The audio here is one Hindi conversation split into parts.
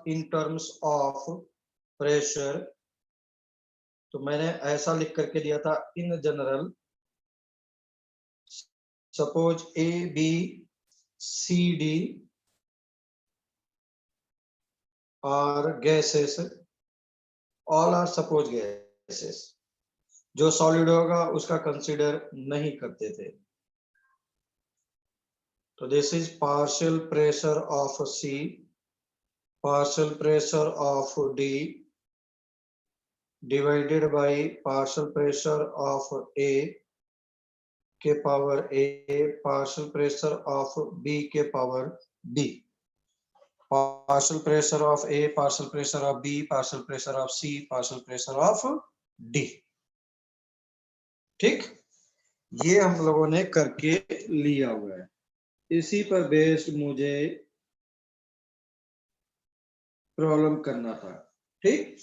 इन टर्म्स ऑफ प्रेशर, तो मैंने ऐसा लिख करके दिया था in general, suppose A B C D are gases, all are suppose gases, जो सॉलिड होगा उसका कंसीडर नहीं करते थे। तो this is partial pressure of C, partial pressure of D divided by partial pressure of A के power A, partial pressure of B के power B, partial pressure of A, partial pressure of B, partial pressure of C, partial pressure of D। ठीक, ये हम लोगों ने करके लिया हुआ है। इसी पर बेस्ड मुझे प्रॉब्लम करना था। ठीक,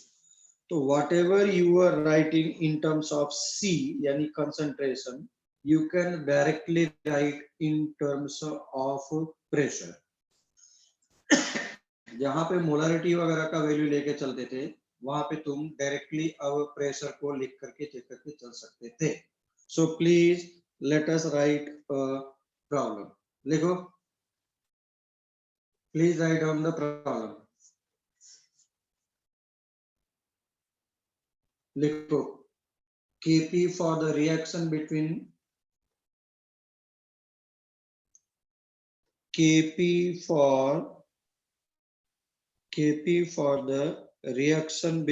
तो whatever you are writing in terms of C यानी concentration, you can directly write in terms of pressure. जहां पे मोलारिटी वगैरह का वैल्यू लेके चलते थे, वहां पे तुम डायरेक्टली अब प्रेशर को लिख करके चेक करके चल सकते थे। So please let us write a problem. लिखो, please write down the problem. लिखो, Kp for the reaction between Kp for the reaction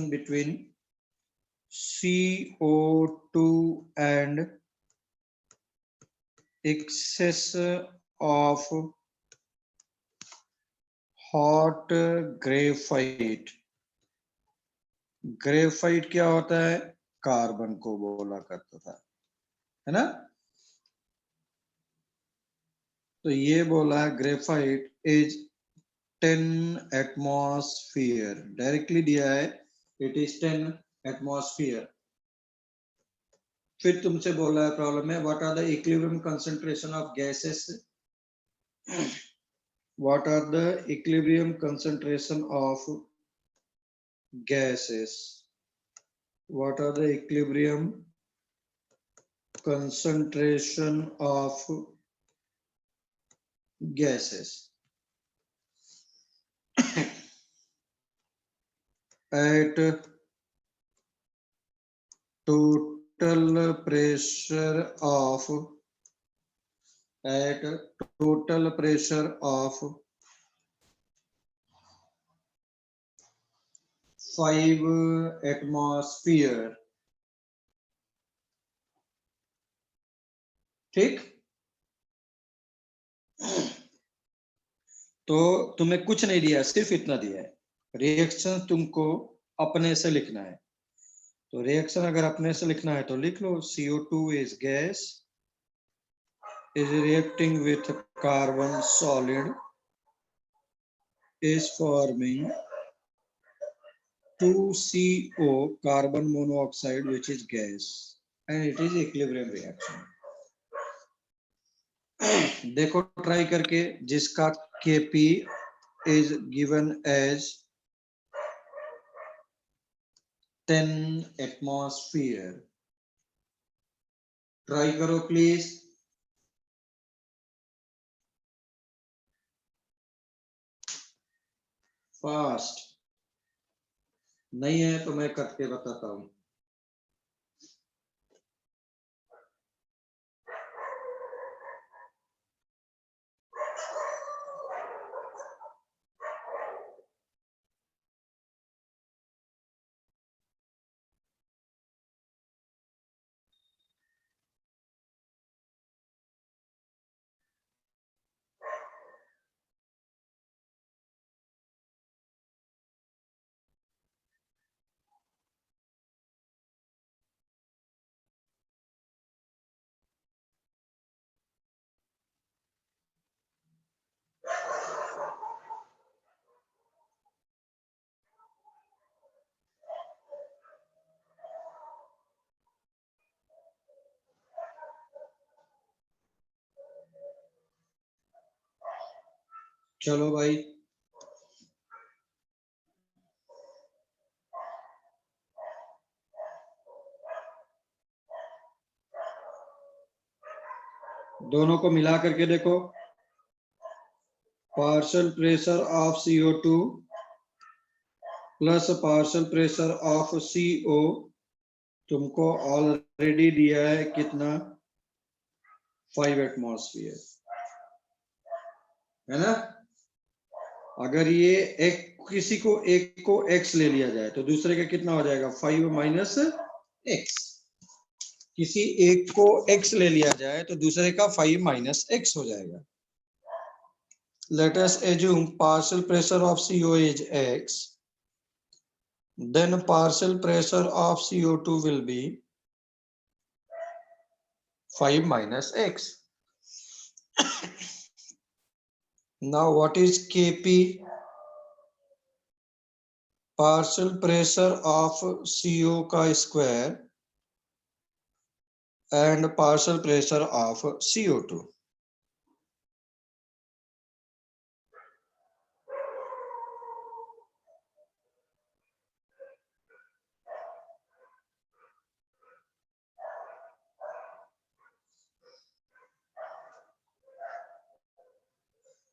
between CO2 and excess of hot graphite। Graphite क्या होता है? कार्बन को बोला करता था, है ना? तो ये बोला है ग्रेफाइट इज 10 एटमॉस्फेयर, डायरेक्टली दिया है इट इज 10 एटमॉस्फेयर। फिर तुमसे बोला है प्रॉब्लम में what are the equilibrium concentration of gases, what are the equilibrium concentration of gases, what are the equilibrium concentration of gases at total pressure of 5 atmosphere. ठीक, तो तुम्हें कुछ नहीं दिया, सिर्फ इतना दिया है, रिएक्शन तुमको अपने से लिखना है। तो रिएक्शन अगर अपने से लिखना है तो लिख लो, CO2 is gas is reacting with carbon solid is forming 2CO carbon monoxide which is gas and it is equilibrium reaction। देखो ट्राई करके, जिसका Kp is given as 10 atmosphere, try करो प्लीज। फास्ट नहीं है तो मैं करके बताता हूं। चलो भाई, दोनों को मिला करके देखो। Partial pressure of CO2 plus partial pressure of CO तुमको ऑलरेडी दिया है कितना, 5 एटमॉस्फेयर, है ना। अगर ये किसी को एक को x ले लिया जाए तो दूसरे का कितना हो जाएगा, 5 माइनस x। किसी एक को x ले लिया जाए तो दूसरे का 5 माइनस x हो जाएगा। Let us assume partial pressure of CO is x, then partial pressure of CO2 will be 5 minus x. Now what is Kp? Partial pressure of CO का square and partial pressure of CO2.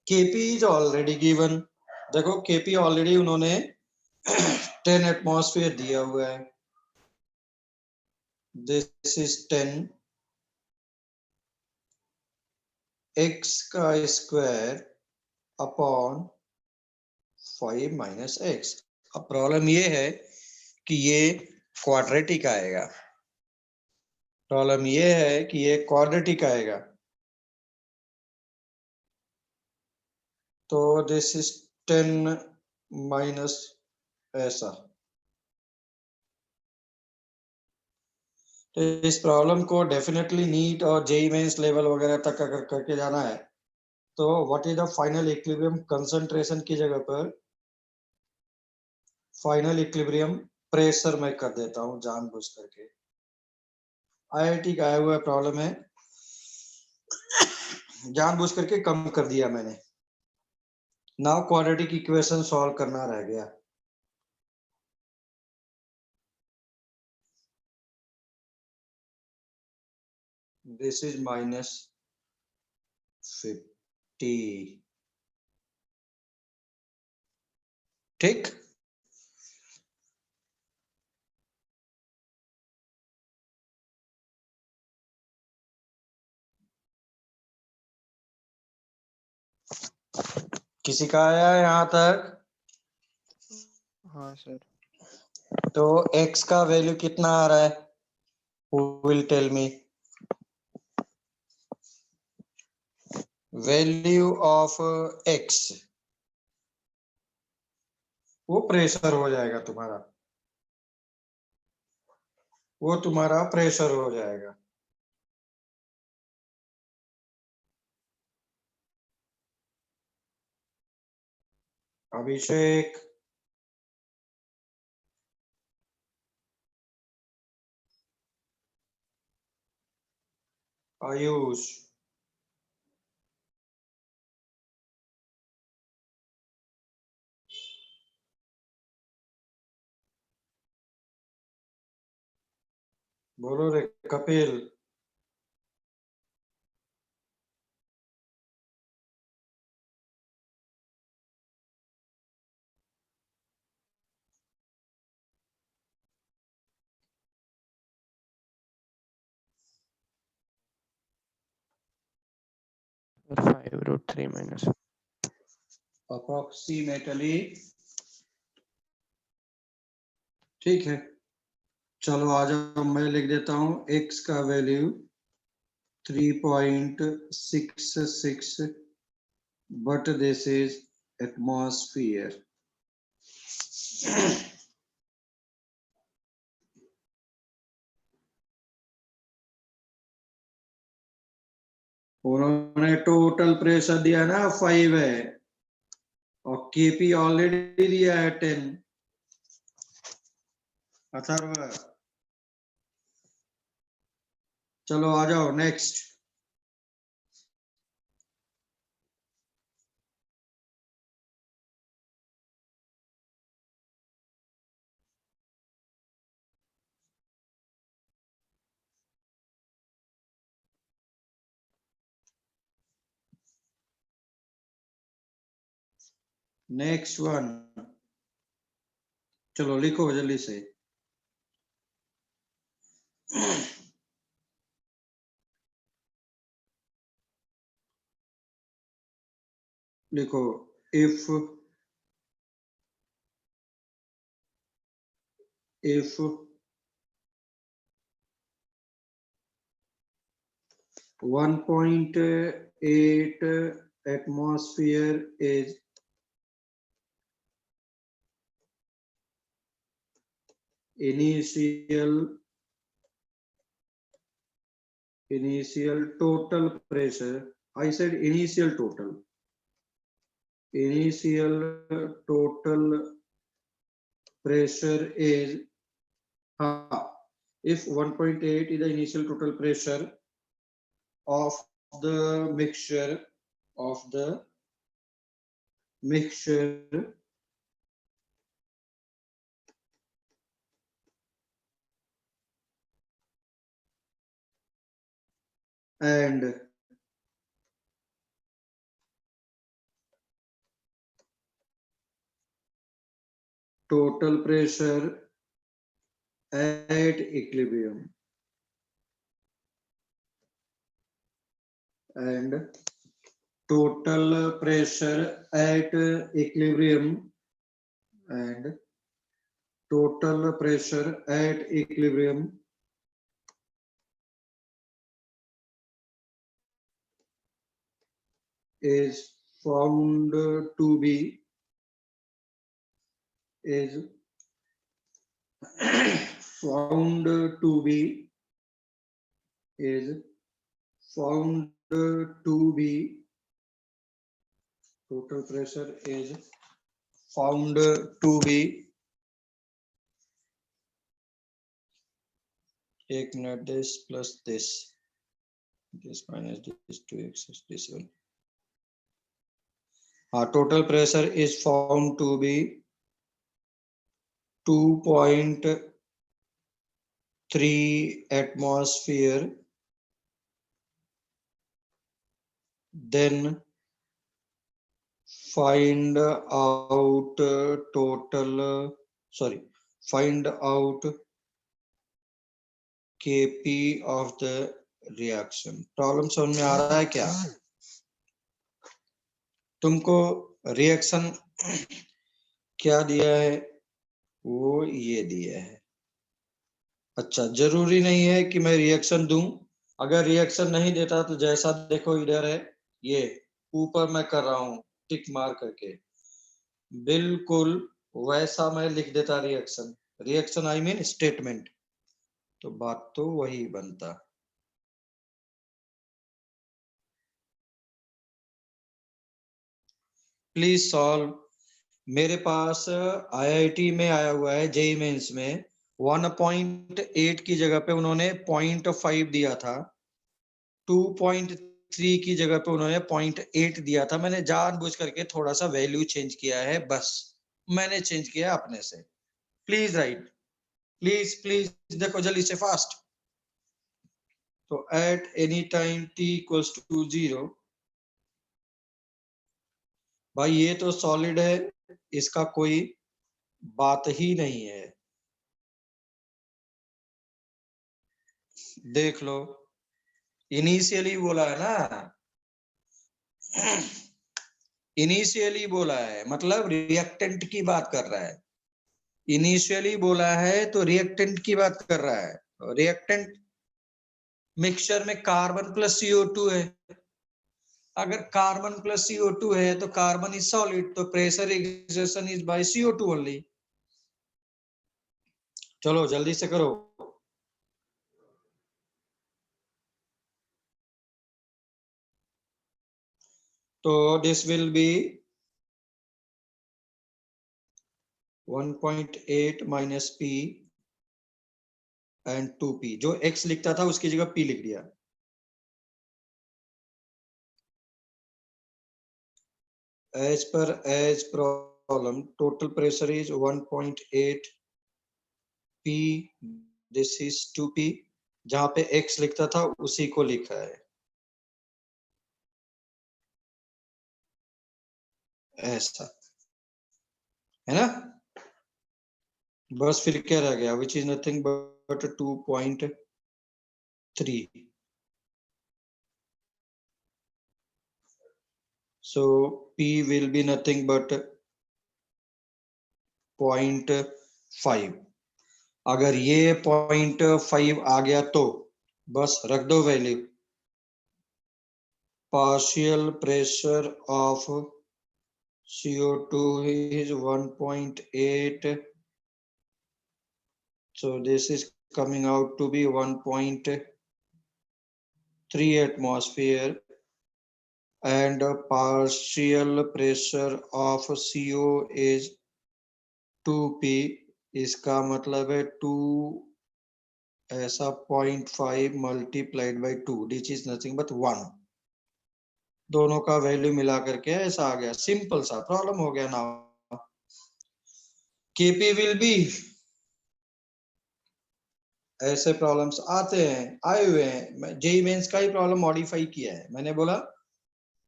Kp is already given. देखो Kp ऑलरेडी उन्होंने 10 एटमॉस्फेयर दिया हुआ है। दिस इज 10 x का स्क्वायर अपॉन 5 माइनस x। अब प्रॉब्लम ये है कि ये क्वाड्रेटिक आएगा। प्रॉब्लम ये है कि ये क्वाड्रेटिक आएगा। तो दिस इज 10 माइनस ऐसा। तो इस प्रॉब्लम को डेफिनेटली नीट और जेईई मेंस लेवल वगैरह तक अगर करके जाना है तो what is the final equilibrium concentration की जगह पर फाइनल इक्विलिब्रियम प्रेशर मैं कर देता हूं जानबूझ करके। आईआईटी का आया हुआ प्रॉब्लम है, जानबूझ करके कम कर दिया मैंने। नाउ क्वाड्रेटिक इक्वेशन सॉल्व करना रह गया। This is minus 50। ठीक, किसी का आया है यहां तक? हाँ सर। तो x का वैल्यू कितना आ रहा है? Who will tell me? Value of x वो प्रेशर हो जाएगा तुम्हारा, वो तुम्हारा प्रेशर हो जाएगा। अभिषेक, आयुष, बोलो रे कपिल। Sir 5√3 minus approximately. ठीक है, चलो आ जाओ, मैं लिख देता हूं x का value 3.66 but this is atmosphere. उन्होंने टोटल प्रेशर दिया ना 5 है और केपी ऑलरेडी दिया है 10। अथर्व, चलो आ जाओ नेक्स्ट। नेक्स्ट वन, चलो लिखो जल्दी से। लिखो, if 1.8 atmosphere is initial total pressure. I said initial total pressure is, if 1.8 is the initial total pressure of the mixture and total pressure at equilibrium and total pressure at equilibrium and total pressure at equilibrium is found to be found to be total pressure is found to be, एक minute, this plus this minus this 2x this one. Total pressure is found to be 2.3 atmosphere. Then find out Kp of the reaction. Problem समझ में आ रहा है क्या? तुमको रिएक्शन क्या दिया है? वो ये दिया है। अच्छा, जरूरी नहीं है कि मैं रिएक्शन दूं। अगर रिएक्शन नहीं देता तो जैसा देखो इधर है, ये ऊपर मैं कर रहा हूं टिक मार करके, बिल्कुल वैसा मैं लिख देता रिएक्शन आई मीन स्टेटमेंट, तो बात तो वही बनता। Please solve. मेरे पास आईआईटी में आया हुआ है, जेईई मेंस में 1.8 की जगह पे उन्होंने 0.5 दिया था, 2.3 की जगह पे उन्होंने 0.8 दिया था। मैंने जानबूझ करके थोड़ा सा वैल्यू चेंज किया है, बस मैंने चेंज किया अपने से। प्लीज राइट, प्लीज देखो जल्दी से फास्ट। तो at any time t equals to 0, भाई ये तो सॉलिड है, इसका कोई बात ही नहीं है। देख लो, इनिशियली बोला है ना, इनिशियली बोला है मतलब रिएक्टेंट की बात कर रहा है। इनिशियली बोला है तो रिएक्टेंट की बात कर रहा है। रिएक्टेंट मिक्सचर में कार्बन प्लस CO2 है। अगर कार्बन प्लस CO2 है तो कार्बन इज सॉलिड, तो pressure exertion is by CO2 only. चलो जल्दी से करो। तो this will be 1.8 minus P and 2P। जो X लिखता था उसकी जगह P लिख दिया। As per as problem, total pressure is 1.8 P, this is 2P। जहां पे X लिखता था उसी को लिखा है ऐसा। है ना। बस फिर क्या रह गया, which is nothing but 2.3. So P will be nothing but 0.5. अगर ये 0.5 आ गया तो बस रख दो value. Partial pressure of CO2 is 1.8. So this is coming out to be 1.3 atmosphere, and partial pressure of CO is 2P. इसका मतलब है 2 ऐसा 0.5 multiplied by 2, which is nothing but 1. दोनों का वैल्यू मिला करके ऐसा आ गया. सिंपल सा प्रॉब्लम हो गया ना. केपी विल बी, ऐसे प्रॉब्लम्स आते हैं, आए हुए हैं. जेई मेंस का ही प्रॉब्लम मॉडिफाई किया है. मैंने बोला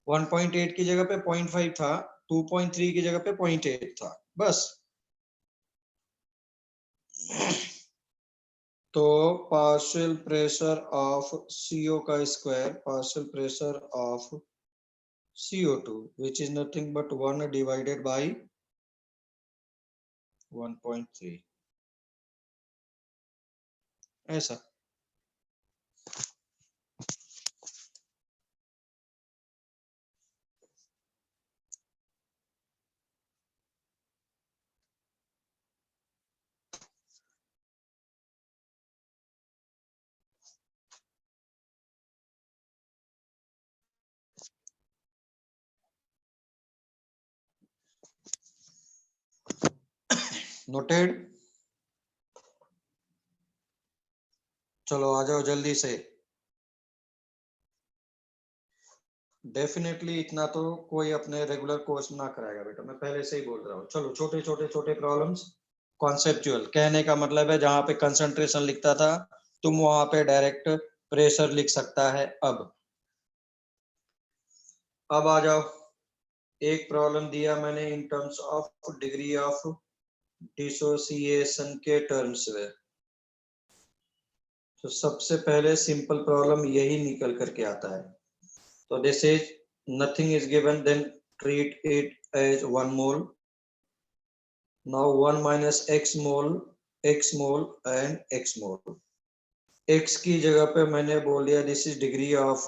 1.8 की जगह पे 0.5 था, 2.3 की जगह पे 0.8 था, बस. तो पार्शियल प्रेशर ऑफ CO का square partial pressure of CO2 which is nothing but 1 divided by 1.3, ऐसा. नोटेड. चलो आ जाओ जल्दी से. डेफिनेटली इतना तो कोई अपने रेगुलर कोर्स में ना कराएगा बेटा, मैं पहले से ही बोल रहा हूँ. चलो छोटे छोटे छोटे प्रॉब्लम्स. कॉन्सेप्चुअल कहने का मतलब है जहां पे कंसंट्रेशन लिखता था तुम वहां पे डायरेक्ट प्रेशर लिख सकता है. अब आ जाओ. एक प्रॉब्लम दिया मैंने इन terms of degree of dissociation के टर्म्स में. तो सबसे पहले सिंपल प्रॉब्लम यही निकल करके आता है. तो this is nothing is given, then treat it as 1 mole. Now 1 minus x mole and x mole. x की जगह पे मैंने बोल दिया this is degree of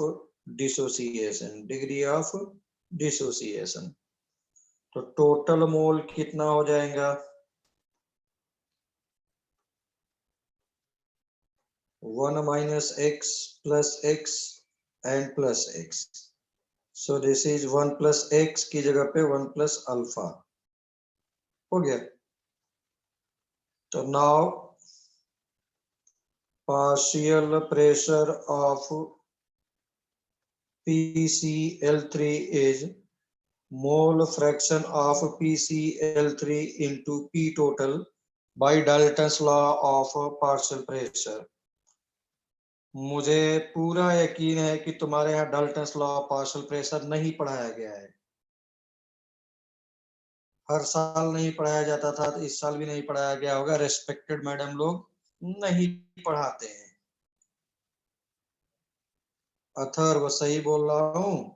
dissociation, degree of dissociation. तो टोटल मोल कितना हो जाएगा, 1 minus x plus x and plus x. So this is 1 plus x की जगह पे 1 plus अल्फा हो गया. तो now partial pressure of PCl3 is mole fraction of PCl3 into P total by Dalton's law of partial pressure. मुझे पूरा यकीन है कि तुम्हारे यहाँ Dalton's law of partial pressure नहीं पढ़ाया गया है. हर साल नहीं पढ़ाया जाता था, तो इस साल भी नहीं पढ़ाया गया होगा. रेस्पेक्टेड मैडम लोग नहीं पढ़ाते हैं. अथर्व सही बोल रहा हूं.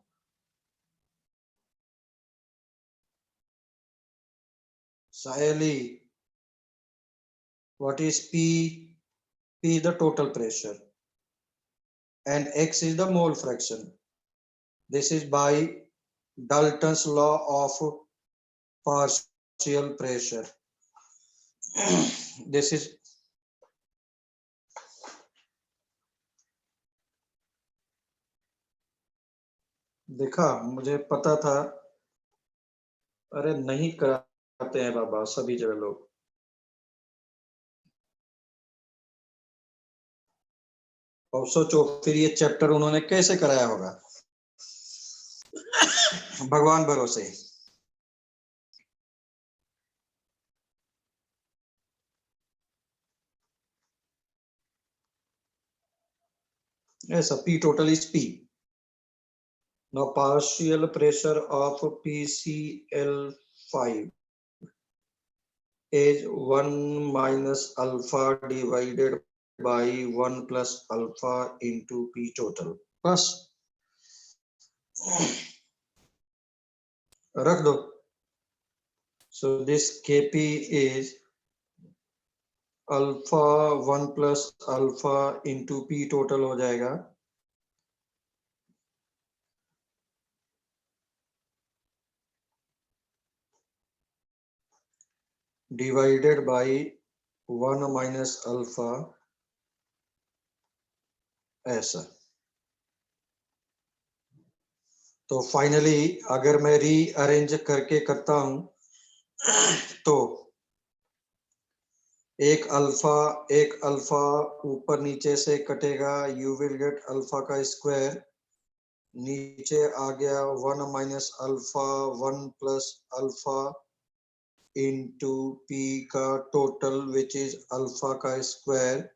Sayali, what is P? P is the total pressure and X is the mole fraction. This is by Dalton's law of partial pressure. This is देखा, मुझे पता था. अरे नहीं कराते हैं बाबा सभी जगह लोग. और सोचो फिर ये चैप्टर उन्होंने कैसे कराया होगा. भगवान भरोसे. ऐसा P total is P. Now partial pressure of PCl5 is 1 minus alpha divided by 1 plus alpha into P total. बस रख दो. So this Kp is alpha 1 plus alpha into P total हो जाएगा divided by 1 minus alpha ऐसा. तो फाइनली अगर मैं रीअरेंज करके करता हूं तो एक अल्फा ऊपर नीचे से कटेगा. यू विल गेट अल्फा का स्क्वायर. नीचे आ गया 1 minus alpha 1 plus alpha into P का टोटल विच इज अल्फा का स्क्वायर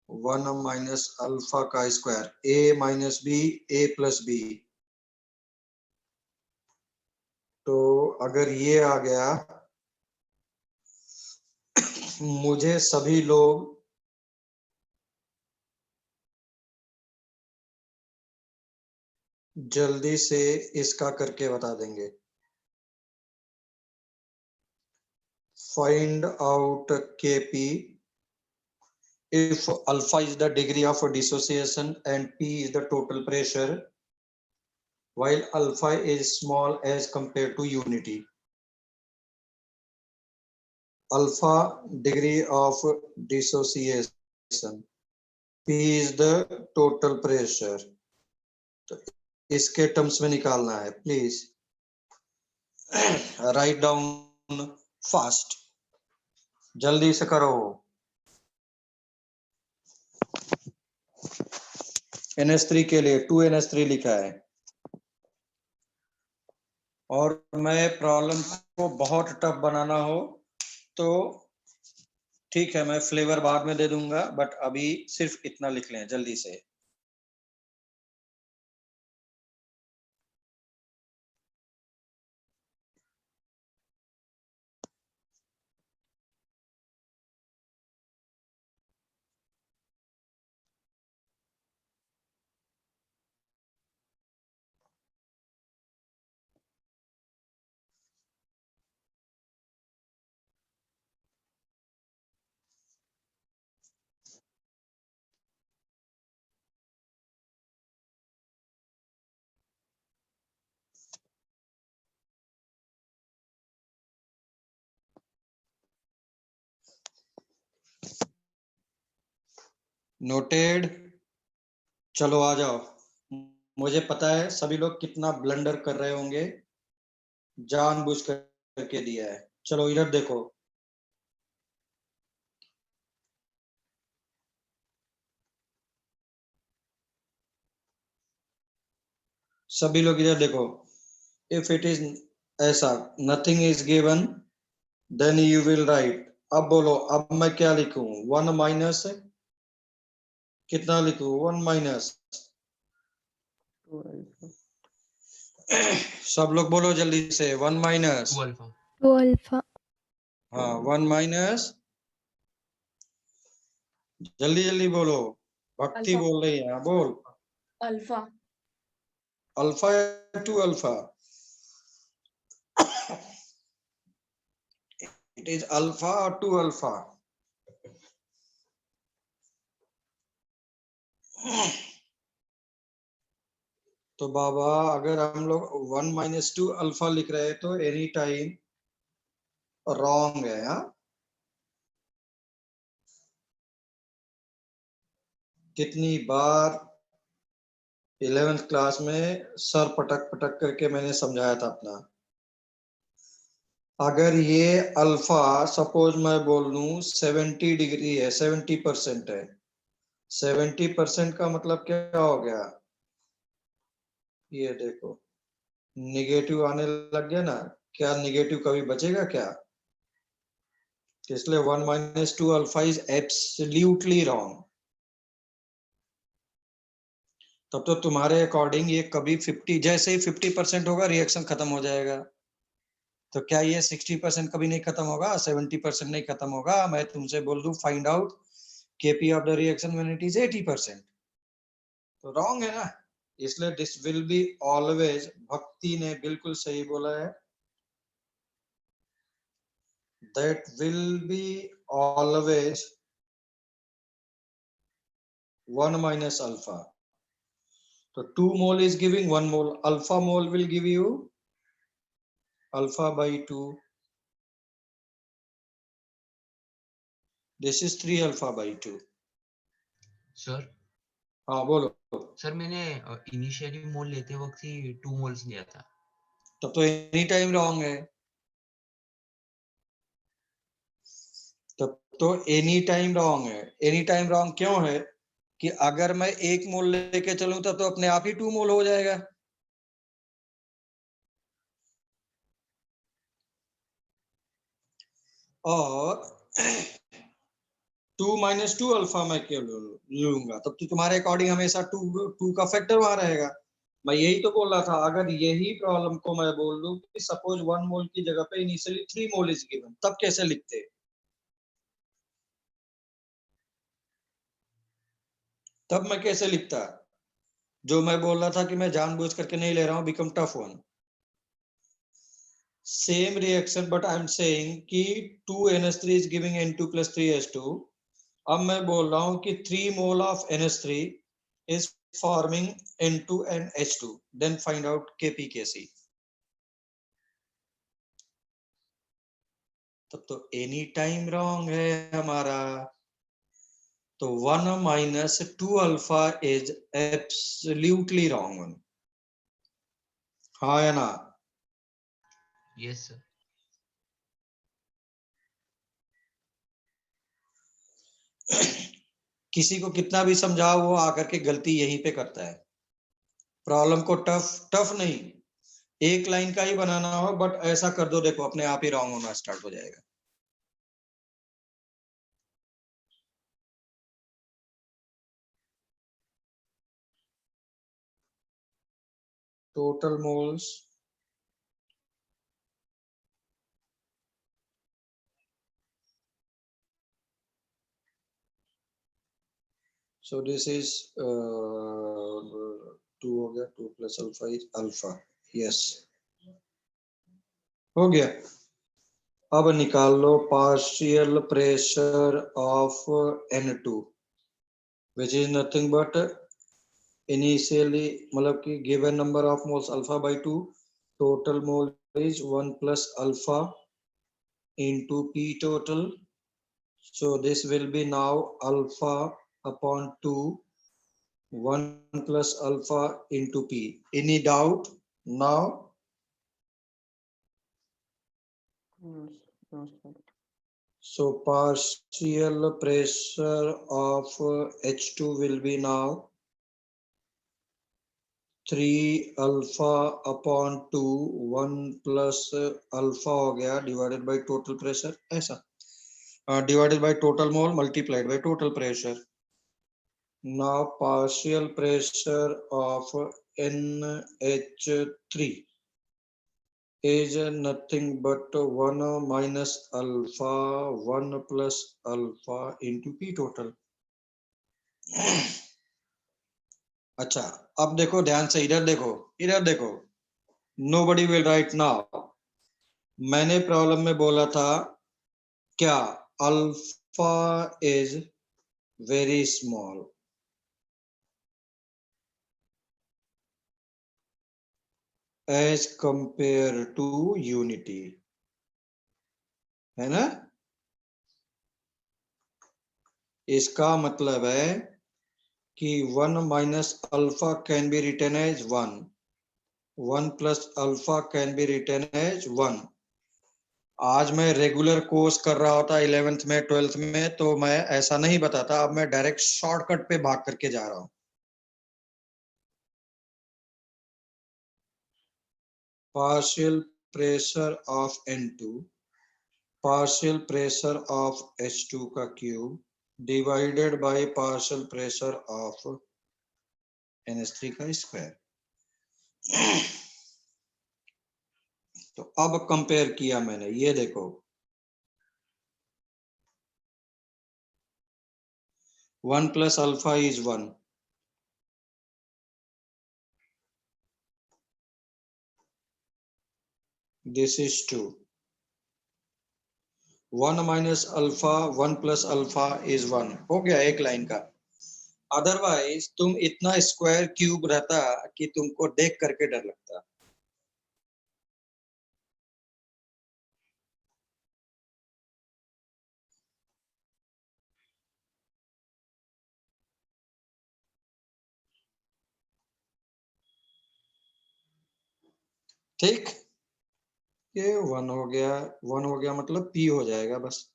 1 माइनस अल्फा का स्क्वायर. ए माइनस बी ए प्लस बी. तो अगर ये आ गया मुझे सभी लोग जल्दी से इसका करके बता देंगे. Find out Kp if alpha is the degree of dissociation and P is the total pressure while alpha is small as compared to unity. Alpha degree of dissociation, P is the total pressure. तो इसके टर्म्स में निकालना है. Please write down fast. जल्दी से करो. NH3 के लिए 2NH3 लिखा है और मैं प्रॉब्लम को बहुत टफ बनाना हो तो ठीक है मैं फ्लेवर बाद में दे दूंगा बट अभी सिर्फ इतना लिख लें जल्दी से. नोटेड. चलो आ जाओ. मुझे पता है सभी लोग कितना ब्लंडर कर रहे होंगे. जानबूझ करके दिया है. चलो इधर देखो. सभी लोग इधर देखो. इफ इट इज ऐसा nothing is given then you will write. अब बोलो अब मैं क्या लिखूं. 1 माइनस कितना लिखूं. 1 माइनस. सब लोग बोलो जल्दी से. 1 माइनस 2 अल्फा. हाँ 1 माइनस. जल्दी जल्दी बोलो. भक्ति अल्फा. बोल रही है. हाँ बोल. Alpha. Alpha 2 alpha. It is alpha और 2 अल्फा. तो बाबा अगर हम लोग 1 माइनस 2 अल्फा लिख रहे हैं तो एनी टाइम रॉन्ग है. हाँ कितनी बार 11th क्लास में सर पटक पटक करके मैंने समझाया था अपना. अगर ये अल्फा सपोज मैं बोल दूं 70 डिग्री है 70% है. 70% का मतलब क्या हो गया. ये देखो निगेटिव आने लग गया ना. क्या निगेटिव कभी बचेगा क्या. इसलिए 1 minus 2 alpha is absolutely wrong. तब तो तुम्हारे अकॉर्डिंग ये कभी 50 जैसे ही 50% होगा रिएक्शन खत्म हो जाएगा. तो क्या ये 60% कभी नहीं खत्म होगा, 70% नहीं खत्म होगा? मैं तुमसे बोल दूं find out KP of the reaction when it is 80%, तो रॉन्ग है ना। इसलिए दिस विल बी ऑलवेज, भक्ति ने बिल्कुल सही बोला है, that will be always 1 minus alpha. So 2 mole is giving 1 mole, alpha mole will give you alpha by 2. This is 3 alpha by 2. Sir हाँ बोलो। सर मैंने इनिशियली मोल लेते वक्त ही 2 मोल्स लिया था। तब तो एनी टाइम रॉन्ग है, तब तो एनी टाइम रॉन्ग है। एनी टाइम रॉन्ग क्यों है कि अगर मैं 1 मोल लेके चलूं तब तो अपने आप ही 2 मोल हो जाएगा। और 2 minus 2 अल्फा मैं क्यों लूंगा, तब तो तुम्हारे अकॉर्डिंग हमेशा 2 का फैक्टर वहां रहेगा। मैं यही तो बोल रहा था, अगर यही प्रॉब्लम को मैं बोल दूं कि सपोज 1 मोल की जगह पे इनिशियली 3 मोल इज गिवन, तब कैसे लिखते? तब मैं कैसे लिखता? जो मैं बोल रहा था कि मैं जानबूझ करके नहीं ले रहा हूं, become tough one, same reaction but I am saying कि 2NH3 is giving N2 plus 3H2। अब मैं बोल रहा हूं कि 3 mole of NH3 is forming N2 and H2, then find out KPKC। तब तो एनी टाइम रॉन्ग है हमारा। तो 1 minus 2 alpha is absolutely wrong। हाँ या ना? Yes sir. किसी को कितना भी समझाओ वो आकर के गलती यहीं पे करता है। प्रॉब्लम को टफ नहीं, एक लाइन का ही बनाना हो, बट ऐसा कर दो, देखो अपने आप ही रॉन्ग होना स्टार्ट हो जाएगा। Total moles so this is 2 हो गया, 2 plus alpha is alpha। Yes हो गया। अब निकाल लो partial pressure of N2 which is nothing but इनिशियली, मतलब कि given number of moles alpha by 2, total mole is 1 plus alpha into P total। So this will be now alpha upon 2, 1 plus alpha into P। Any doubt now? No, sir. So partial pressure of H2 will be now 3 alpha upon 2, 1 plus alpha हो गया डिवाइडेड बाय टोटल प्रेशर, ऐसा divided by total mole multiplied by total pressure। Now partial pressure of NH3 is nothing but 1 minus alpha 1 plus alpha into P total। अच्छा अब देखो ध्यान से, इधर देखो, इधर देखो, nobody will write now। मैंने प्रॉब्लम में बोला था क्या, alpha is very small as compare to unity, है ना? इसका मतलब है कि 1 minus alpha can be written as 1, 1 plus alpha can be written as 1। आज मैं रेगुलर कोर्स कर रहा होता 11th में 12th में तो मैं ऐसा नहीं बताता, अब मैं डायरेक्ट शॉर्टकट पे भाग करके जा रहा हूं। partial pressure of N2 partial pressure of H2 का cube divided by partial pressure of NH3 का स्क्वायर। तो अब कंपेयर किया मैंने, ये देखो 1 plus alpha is 1, this is 2, 1 minus alpha 1 plus alpha is 1, हो गया एक लाइन का। अदरवाइज तुम इतना स्क्वायर क्यूब रहता कि तुमको देख करके डर लगता। ठीक, ये 1 हो गया, 1 हो गया मतलब p हो जाएगा बस।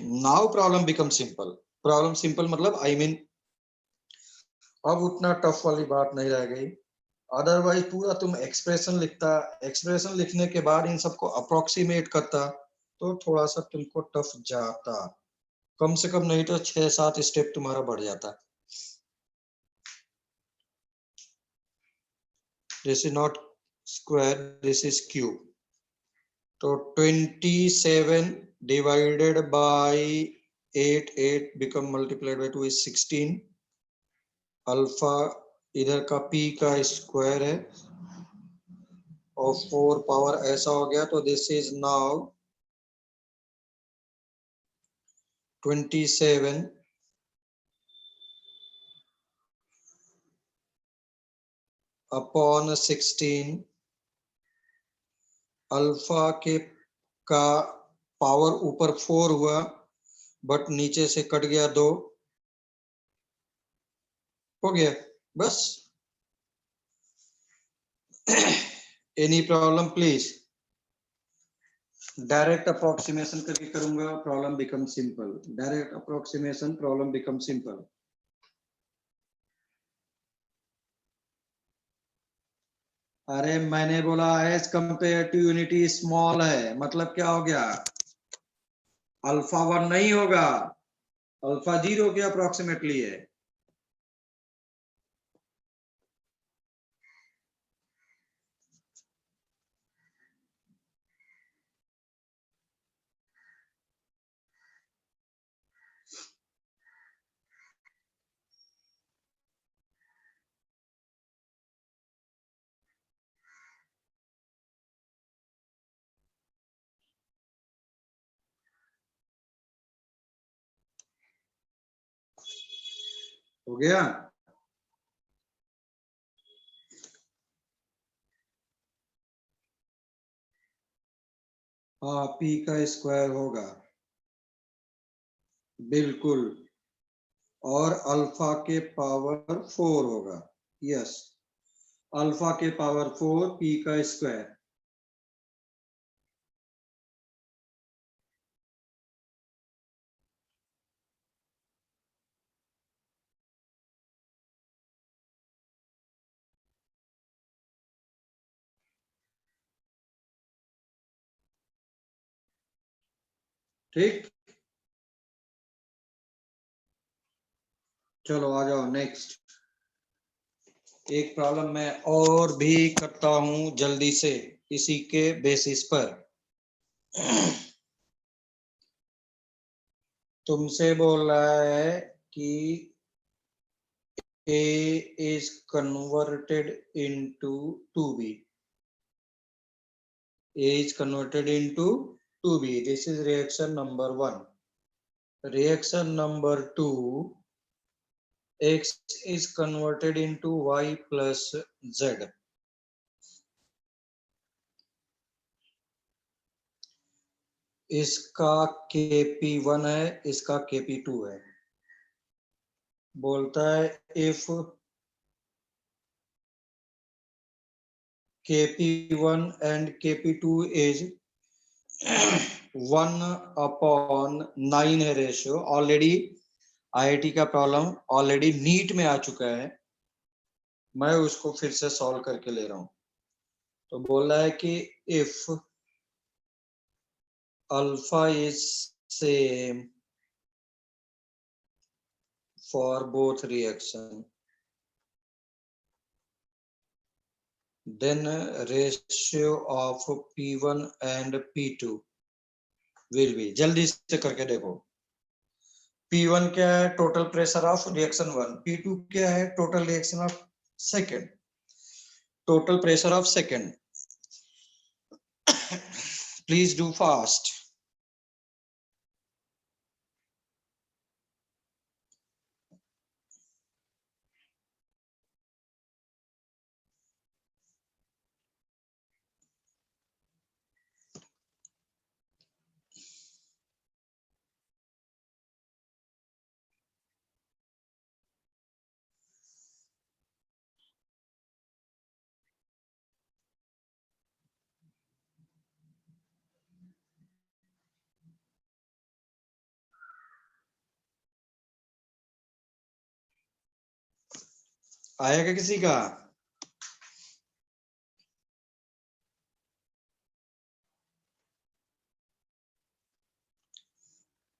Now problem become simple, problem simple मतलब आई मीन अब उतना टफ वाली बात नहीं रह गई। अदरवाइज पूरा तुम एक्सप्रेशन लिखता, एक्सप्रेशन लिखने के बाद इन सबको अप्रोक्सीमेट करता तो थोड़ा सा तुमको टफ जाता, कम से कम नहीं तो 6-7 स्टेप तुम्हारा बढ़ जाता। This is not square, this is cube. तो 27 divided by 8, 8 become multiplied by 2 is 16। Alpha इधर का p का स्क्वायर है और 4 पावर ऐसा हो गया, तो this is now 27 upon 16। Alpha के का पावर ऊपर 4 हुआ बट नीचे से कट गया 2, हो गया बस। Any problem please? Direct approximation करके करूंगा, problem become simple. Direct approximation, problem become simple. अरे मैंने बोला as compare to unity small है, मतलब क्या हो गया? अल्फा 1 नहीं होगा, अल्फा 0 के अप्रोक्सीमेटली है। हो गया? हाँ, p का स्क्वायर होगा बिल्कुल, और अल्फा के पावर 4 होगा। यस, अल्फा के पावर 4 p का स्क्वायर। ठीक, चलो आ जाओ नेक्स्ट। एक प्रॉब्लम मैं और भी करता हूं जल्दी से इसी के बेसिस पर। तुमसे बोल रहा है कि a is converted into 2b, a is converted into 2b, this is reaction number 1। reaction number 2, x is converted into y plus z। इसका kp1 है, इसका kp2 है। बोलता है if kp1 and kp2 is 1/9 है रेशियो। ऑलरेडी आईआईटी का प्रॉब्लम ऑलरेडी नीट में आ चुका है, मैं उसको फिर से सॉल्व करके ले रहा हूं। तो बोल रहा है कि if alpha is same for both reaction, then ratio of P1 and P2 will be, जल्दी से करके देखो। P1 क्या है? Total pressure of reaction 1। P2 क्या है? Total reaction of second, total pressure of second. Please do fast. आएगा किसी का?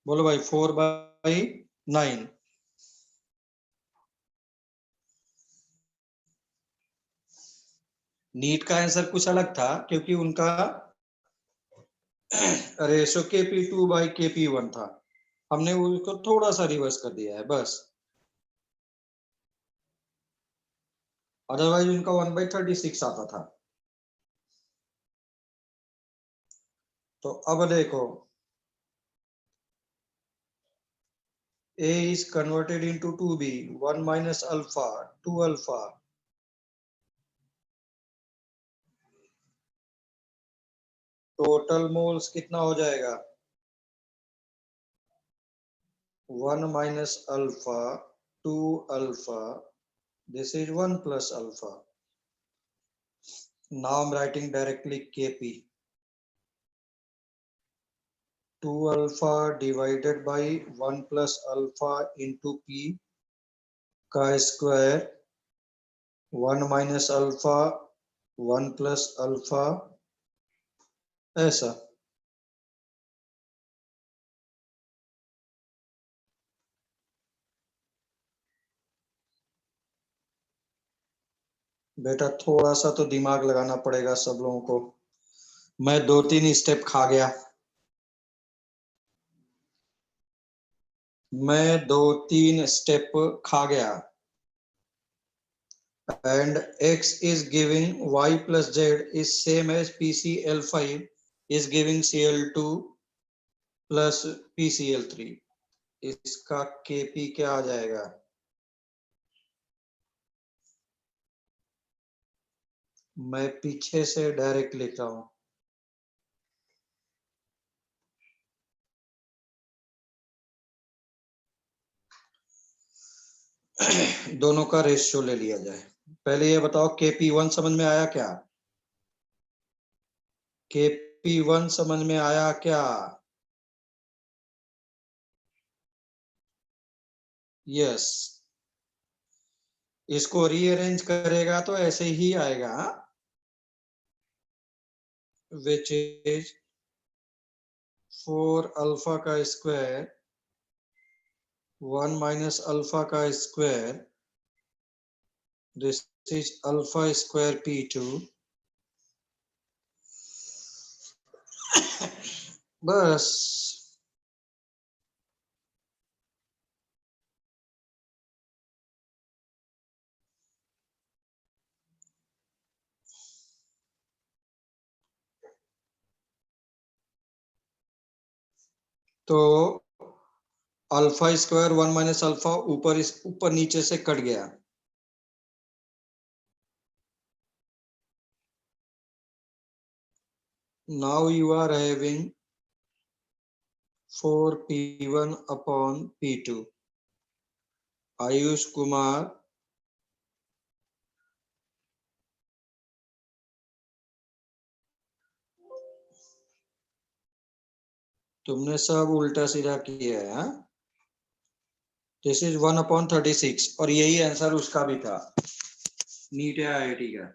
बोलो भाई। 4/9। नीट का आंसर कुछ अलग था क्योंकि उनका रेशो KP2/KP1 था। हमने उसको थोड़ा सा रिवर्स कर दिया है बस। अदरवाइज उनका 1/36 आता था। तो अब देखो, A is converted into 2B, 1 minus alpha, 2 alpha. Total moles कितना हो जाएगा? 1 minus alpha, 2 alpha. This is 1 plus alpha. Now I'm writing directly Kp. 2 alpha divided by 1 plus alpha into P का square, 1 minus alpha, 1 plus alpha, ऐसा। बेटा थोड़ा सा तो दिमाग लगाना पड़ेगा सब लोगों को। मैं 2-3 स्टेप खा गया। मैं 2-3 स्टेप खा गया। And x is giving y plus z is same as PCl5 is giving Cl2 plus PCl3। इसका Kp क्या आ जाएगा? मैं पीछे से डायरेक्ट लिख रहा हूं। दोनों का रेशियो ले लिया जाए। पहले ये बताओ Kp1 समझ में आया क्या? Kp1 समझ में आया क्या? यस। इसको रीअरेंज करेगा तो ऐसे ही आएगा, विच इज 4 अल्फा का स्क्वायर, 1 माइनस अल्फा का square, this is alpha square P2। बस। तो अल्फा स्क्वायर 1 माइनस अल्फा ऊपर नीचे से कट गया। Now you are having 4P1 upon P2। Ayush Kumar, तुमने सब उल्टा सीधा किया है। दिस इज 1/36 और यही आंसर उसका भी था, नीट या IIT का।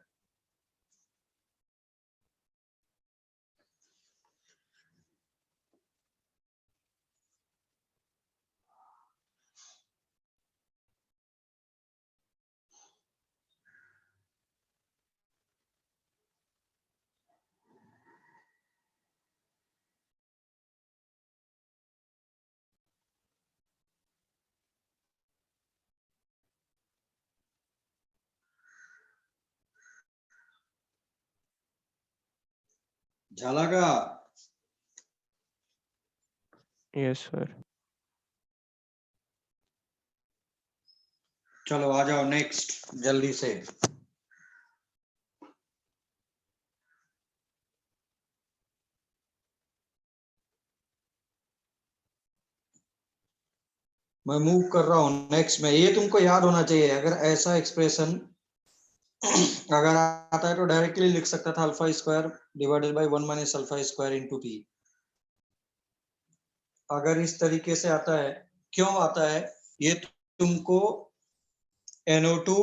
झाला का? Yes, sir. चलो आ जाओ नेक्स्ट जल्दी से। मैं मूव कर रहा हूं नेक्स्ट में। ये तुमको याद होना चाहिए, अगर ऐसा एक्सप्रेशन अगर आता है तो डायरेक्टली लिख सकता था alpha square divided by 1 minus alpha square into P. अगर इस तरीके से आता है, क्यों आता है? ये तुमको NO2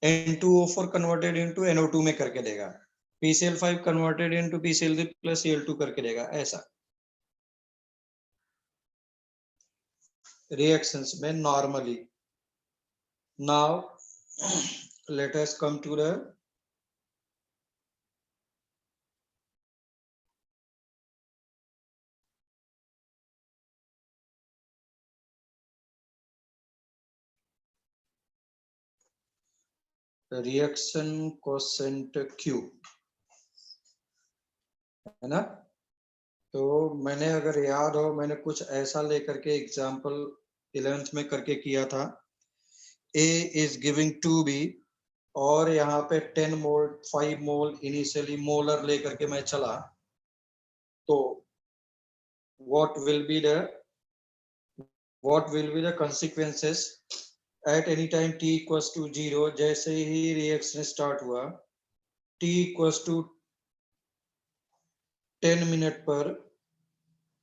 N2O4 converted into NO2 में करके देगा, PCl5 converted into PCl3 plus Cl2 करके देगा, ऐसा रिएक्शंस में normally. Now let us come to the reaction quotient Q, है ना? तो मैंने अगर याद हो, मैंने कुछ ऐसा लेकर के एग्जाम्पल 11th में करके किया था। A is giving 2B और यहाँ पे 10 मोल 5 मोल इनिशियली मोलर लेकर के मैं चला, तो what will be the consequences at any time t equals to 0? जैसे ही रिएक्शन स्टार्ट हुआ, t equals to 10 मिनट पर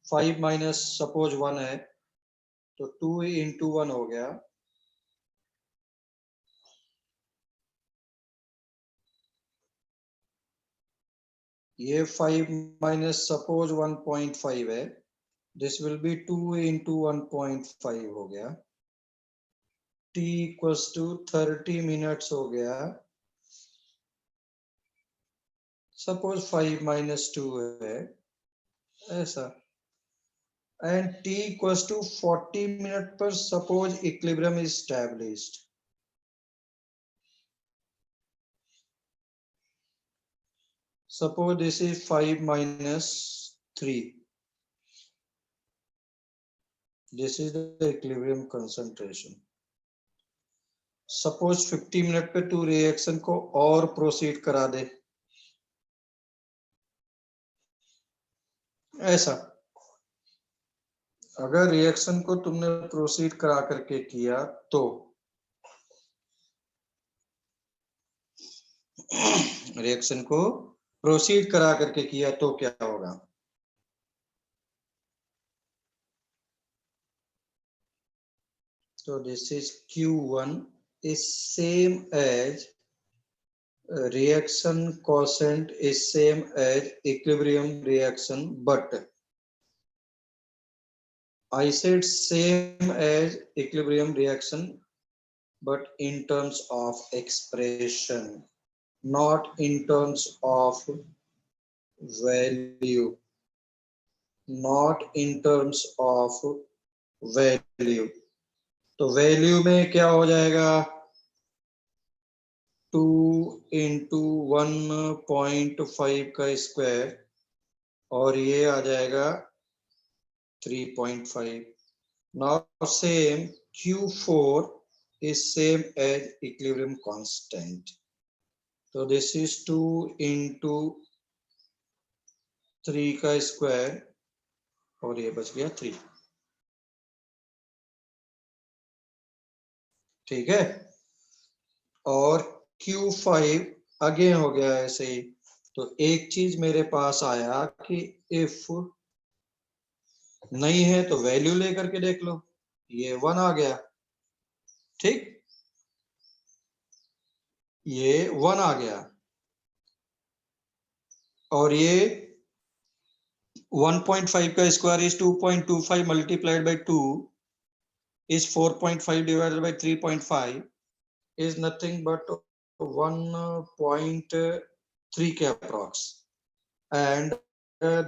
5 माइनस सपोज 1 है तो 2 into 1 हो गया, ये 5 माइनस सपोज 1.5 है, दिस विल बी 2 into 1.5 हो गया, t equals to 30 मिनट्स हो गया, सपोज 5 माइनस 2 है, ऐसा। And t equals to 40 minute पर suppose equilibrium is established. Suppose this is 5 minus 3. This is the equilibrium concentration. Suppose 50 minute पे तू रिएक्शन को और प्रोसीड करा दे, ऐसा। अगर रिएक्शन को तुमने प्रोसीड करा करके किया तो रिएक्शन को प्रोसीड करा करके किया तो क्या होगा? तो this is Q1 is same as reaction quotient is same as equilibrium reaction, but I said same as equilibrium reaction, but in terms of expression, not in terms of value, not in terms of value। तो वैल्यू में क्या हो जाएगा? 2 into 1.5 का स्क्वायर और ये आ जाएगा 3.5। Now same Q4 is same as equilibrium constant. So this is 2 into 3 का स्क्वायर और ये बच गया 3। ठीक है। और Q5 अगेन हो गया ऐसे ही। तो एक चीज मेरे पास आया कि इफ नहीं है तो वैल्यू लेकर के देख लो, ये 1 आ गया, ठीक, ये 1 आ गया। और ये 1.5 का square is 2.25 multiplied by 2 is 4.5 divided by 3.5 is nothing but 1.3 के approx, and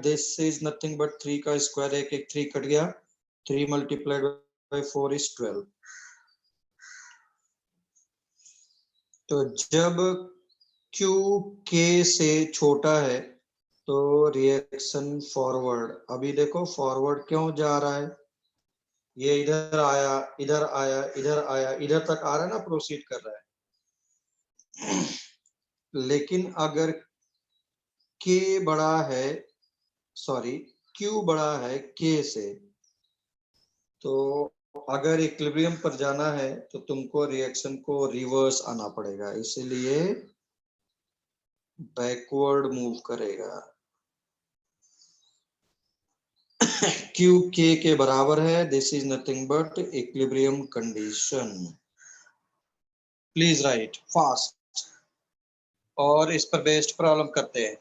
this is nothing but 3 का स्क्वायर, एक एक 3 कट गया, 3 मल्टीप्लाइड बाय 4 is 12। तो जब Q K से छोटा है तो रिएक्शन फॉरवर्ड, अभी देखो फॉरवर्ड क्यों जा रहा है, ये इधर आया इधर आया इधर आया इधर तक आ रहा है ना, प्रोसीड कर रहा है। लेकिन अगर के बड़ा है, सॉरी क्यू बड़ा है के से, तो अगर इक्विलिब्रियम पर जाना है तो तुमको रिएक्शन को रिवर्स आना पड़ेगा, इसीलिए बैकवर्ड मूव करेगा। क्यू के बराबर है, this is nothing but equilibrium condition. Please right fast, और इस पर बेस्ड प्रॉब्लम करते हैं।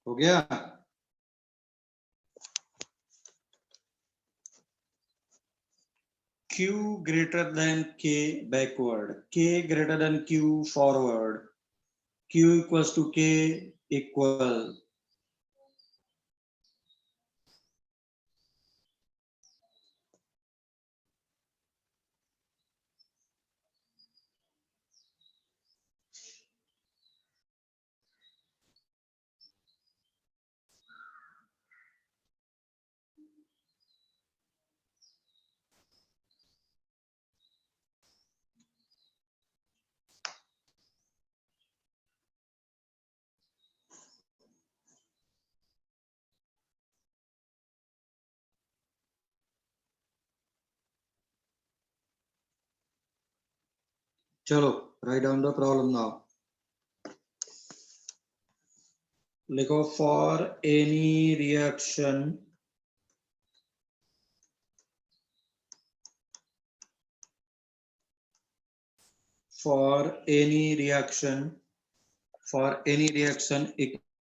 हो गया? Q greater than K backward, K greater than Q forward, Q equals to K equal. चलो write down the problem now. लिखो for any reaction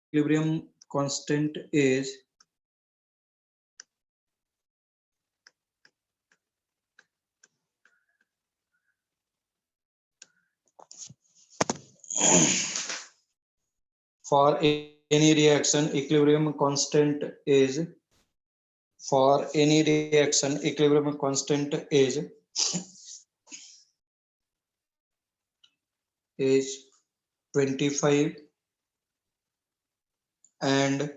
equilibrium constant is for any reaction equilibrium constant is 25 and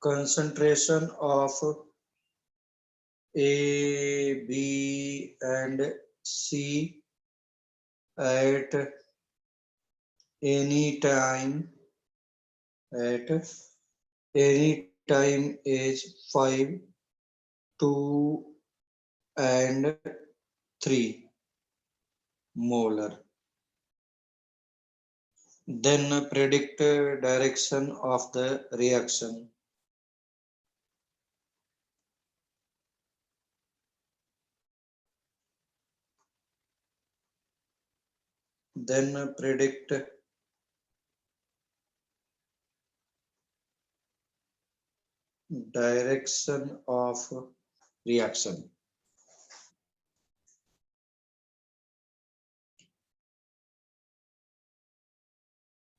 concentration of A, B and C at any time is 5, 2 and 3 molar. Then predict direction of the reaction. Then predict direction of reaction.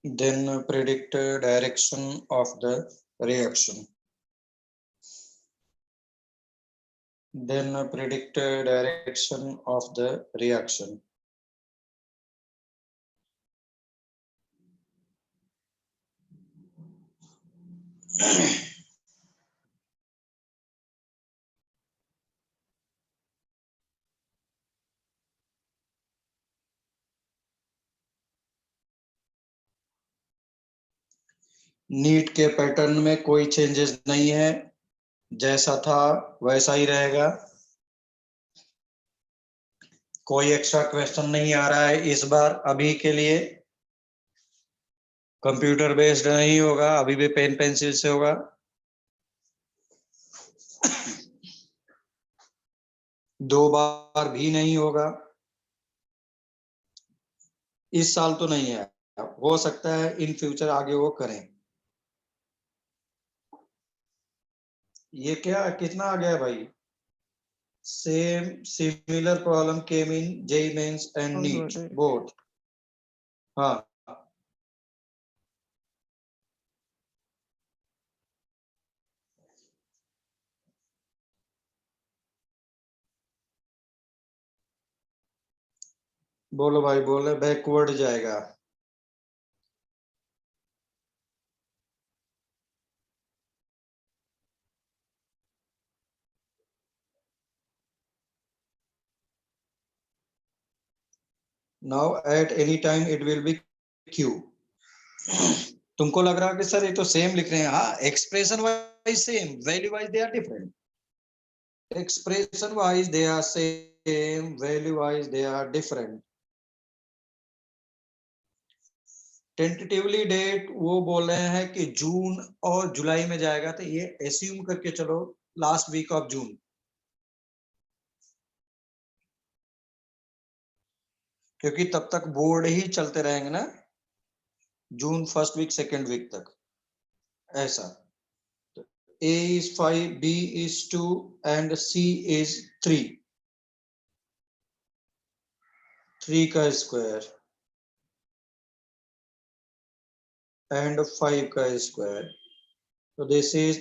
Then predict direction of the reaction. Then predict direction of the reaction. NEET के पैटर्न में कोई चेंजेस नहीं है, जैसा था वैसा ही रहेगा। कोई एक्स्ट्रा क्वेश्चन नहीं आ रहा है इस बार, अभी के लिए कंप्यूटर बेस्ड नहीं होगा, अभी भी पेन पेंसिल से होगा। 2 बार भी नहीं होगा, इस साल तो नहीं है, हो सकता है इन फ्यूचर आगे वो करें। ये क्या कितना आ गया भाई? Same similar problem came in JEE Mains and NEET Forward. बोथ। हाँ, बोलो भाई, बोले बैकवर्ड जाएगा। Now at any time it will be Q. तुमको लग रहा है कि सर ये तो सेम लिख रहे हैं? हाँ, expression wise same, value wise they are different. Expression wise they are same, value wise they are different. Tentatively date वो बोल रहे हैं कि जून और जुलाई में जाएगा, तो ये एस्यूम करके चलो लास्ट वीक ऑफ जून, क्योंकि तब तक बोर्ड ही चलते रहेंगे ना, June first week second week तक, ऐसा। A is 5, B is 2 and C is 3, 3 का स्क्वायर and 5 का square, so this is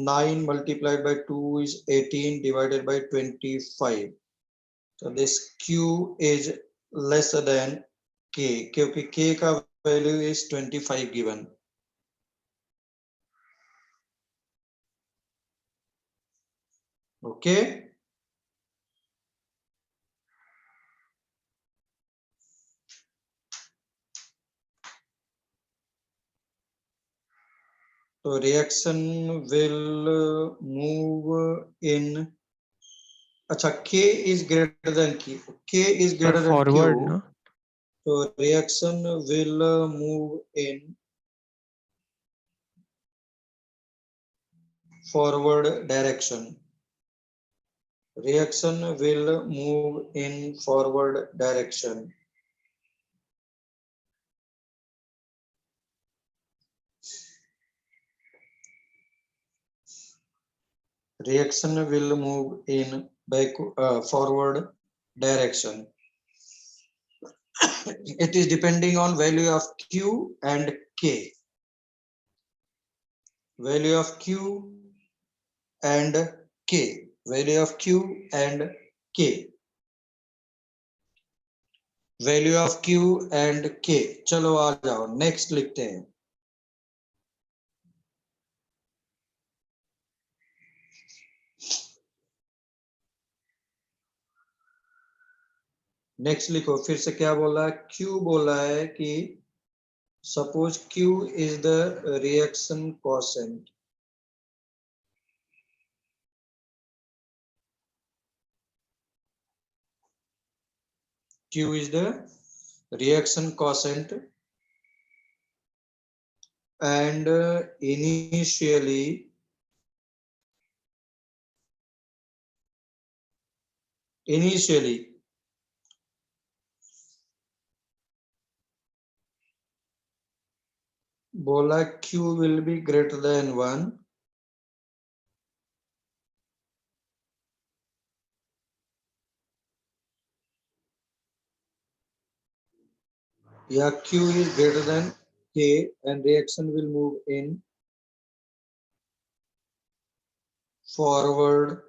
9 multiplied by 2 is 18 divided by 25, so this Q is lesser than K, क्योंकि K का वैल्यू is 25 given। ओके, तो रिएक्शन विल मूव इन, अच्छा K is greater than Q, K is Sir, greater than Q, forward, no? so reaction will move in forward direction, reaction will move in forward direction। Reaction will move in forward direction। It is depending on value of Q and K, value of Q and K, value of Q and K, value of Q and K। चलो आ जाओ, नेक्स्ट लिखते हैं। नेक्स्ट लिखो, फिर से क्या बोला है? Q बोला है कि suppose Q is the reaction quotient, Q is the reaction quotient and initially बोला Q will be greater than 1 या Q is greater than K and reaction will move in forward,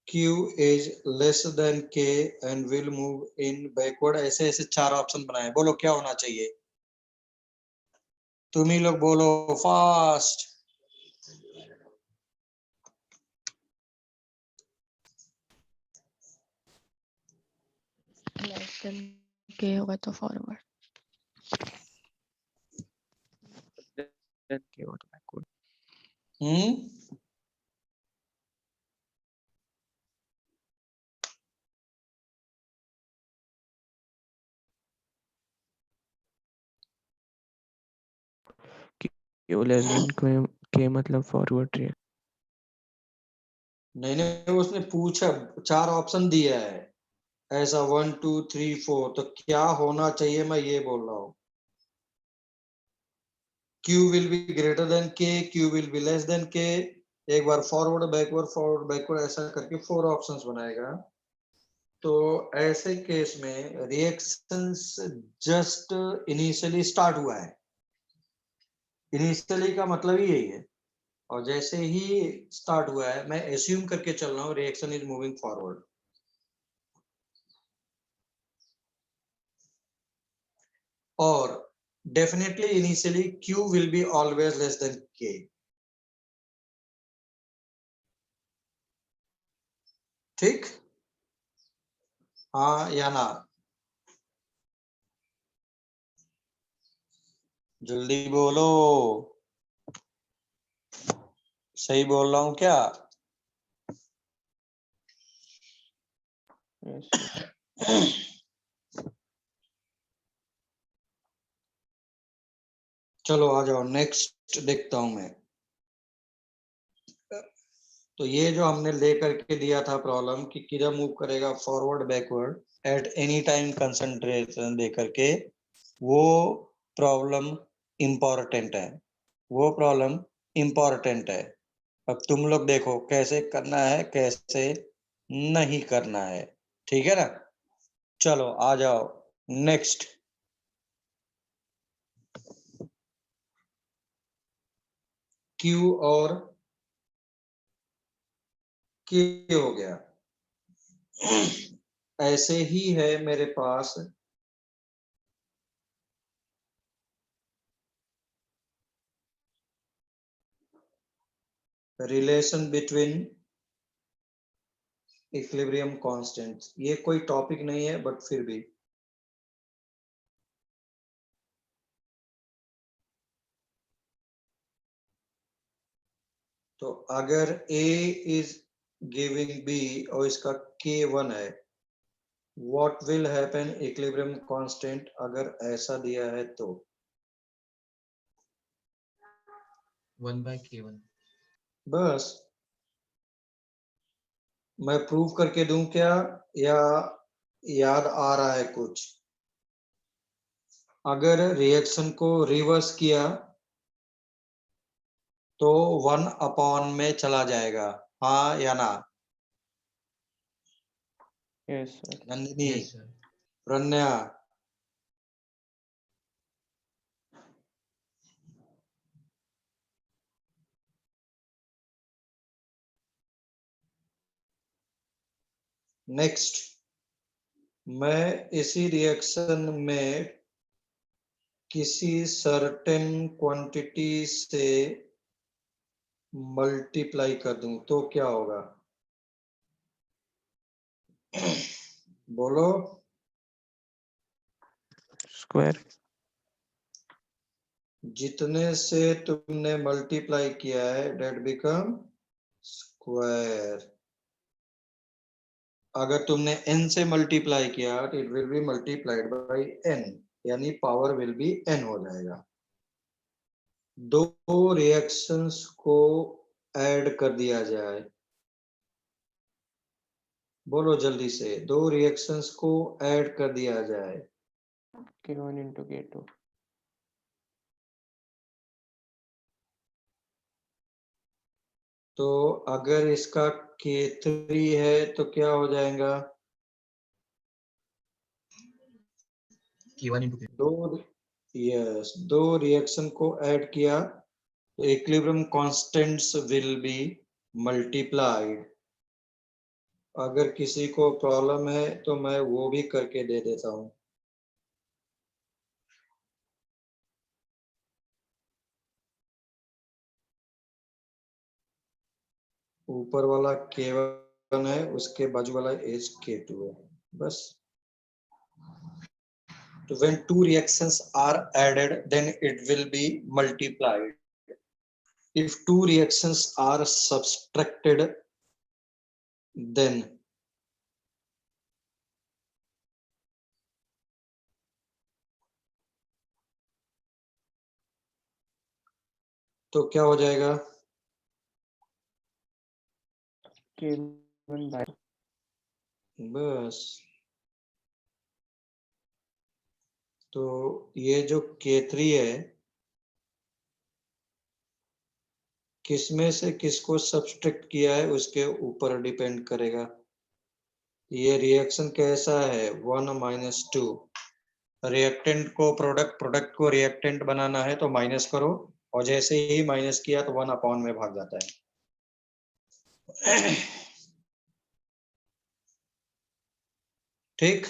Q is less than K and will move in backward। ऐसे ऐसे 4 ऑप्शन बनाए, बोलो क्या होना चाहिए? तुम ही लोग बोलो फास्ट। लेस देन के होगा तो forward. Then K or backward. Q less than K मतलब forward reaction. नहीं नहीं, उसने पूछा, 4 ऑप्शन दिया है ऐसा 1 2 3 4, तो क्या होना चाहिए मैं ये बोल रहा हूँ। Q will be greater than K, Q will be less than K। एक बार फॉरवर्ड बैकवर्ड ऐसा करके 4 ऑप्शंस बनाएगा। तो ऐसे केस में रिएक्शंस जस्ट इनिशियली स्टार्ट हुआ है। इनिशियली का मतलब ही यही है, और जैसे ही स्टार्ट हुआ है मैं एज्यूम करके चल रहा हूँ रिएक्शन इज मूविंग फॉरवर्ड। और definitely initially Q will be always less than K। ठीक, हाँ या ना? जल्दी बोलो, सही बोल रहा हूँ क्या? Yes, sir. चलो आ जाओ, नेक्स्ट देखता हूं मैं। तो ये जो हमने लेकर के दिया था प्रॉब्लम कि किधर मूव करेगा forward backward at any time concentration दे करके, वो प्रॉब्लम इंपॉर्टेंट है, वो प्रॉब्लम इंपॉर्टेंट है। अब तुम लोग देखो कैसे करना है कैसे नहीं करना है, ठीक है ना? चलो आ जाओ नेक्स्ट। Q और K हो गया। ऐसे ही है मेरे पास रिलेशन बिटवीन इक्विलिब्रियम कांस्टेंट्स। ये कोई टॉपिक नहीं है बट फिर भी तो अगर A इज गिविंग B और इसका K1 है, what will happen equilibrium constant अगर ऐसा दिया है तो? 1/K1। बस मैं प्रूव करके दूं क्या, या याद आ रहा है कुछ? अगर रिएक्शन को रिवर्स किया तो 1 में चला जाएगा, हाँ या ना? Yes, sir. Nandini, yes sir. Ranya, next. मैं इसी रिएक्शन में किसी सर्टेन क्वांटिटी से मल्टीप्लाई कर दूं तो क्या होगा? बोलो। Square. जितने से तुमने मल्टीप्लाई किया है डेट बिकम स्क्वायर। अगर तुमने n से मल्टीप्लाई किया तो it will B multiplied by n, यानी पावर विल बी n हो जाएगा। दो रिएक्शंस को ऐड कर दिया जाए, बोलो जल्दी से, दो रिएक्शंस को ऐड कर दिया जाए K1 into K2. तो अगर इसका K3 है तो क्या हो जाएगा? K1 into K2। दो, यस, दो रिएक्शन को ऐड किया तो equilibrium constants will be multiplied. अगर किसी को प्रॉब्लम है तो मैं वो भी करके दे देता हूँ। ऊपर वाला K1 है, उसके बाजू वाला एज K2 है, बस। तो when two reactions are added then it will be multiplied. If two reactions are subtracted then तो क्या हो जाएगा? K1 by बस। तो ये जो K3 है, किसमें से किसको सब्सट्रैक्ट किया है उसके ऊपर डिपेंड करेगा। ये रिएक्शन कैसा है, 1 - 2। रिएक्टेंट को प्रोडक्ट को रिएक्टेंट बनाना है तो माइनस करो, और जैसे ही माइनस किया तो 1 में भाग जाता है। ठीक।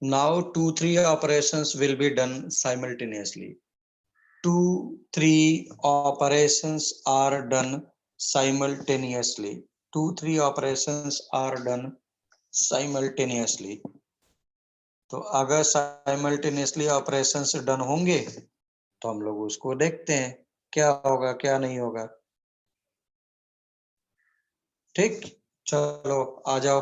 Now 2-3 operations will be done simultaneously. 2-3 operations are done simultaneously. 2-3 operations are done simultaneously. तो अगर simultaneously operations डन होंगे तो हम लोग उसको देखते हैं क्या होगा क्या नहीं होगा। ठीक, चलो आ जाओ।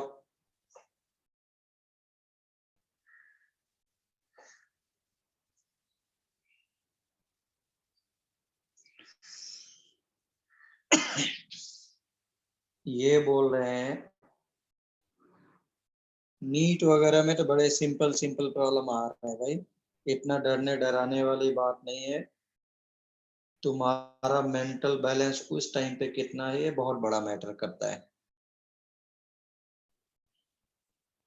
ये बोल रहे हैं नीट वगैरह में तो बड़े सिंपल सिंपल प्रॉब्लम आ रहे हैं भाई, इतना डरने डराने वाली बात नहीं है। तुम्हारा मेंटल बैलेंस उस टाइम पे कितना है ये बहुत बड़ा मैटर करता है।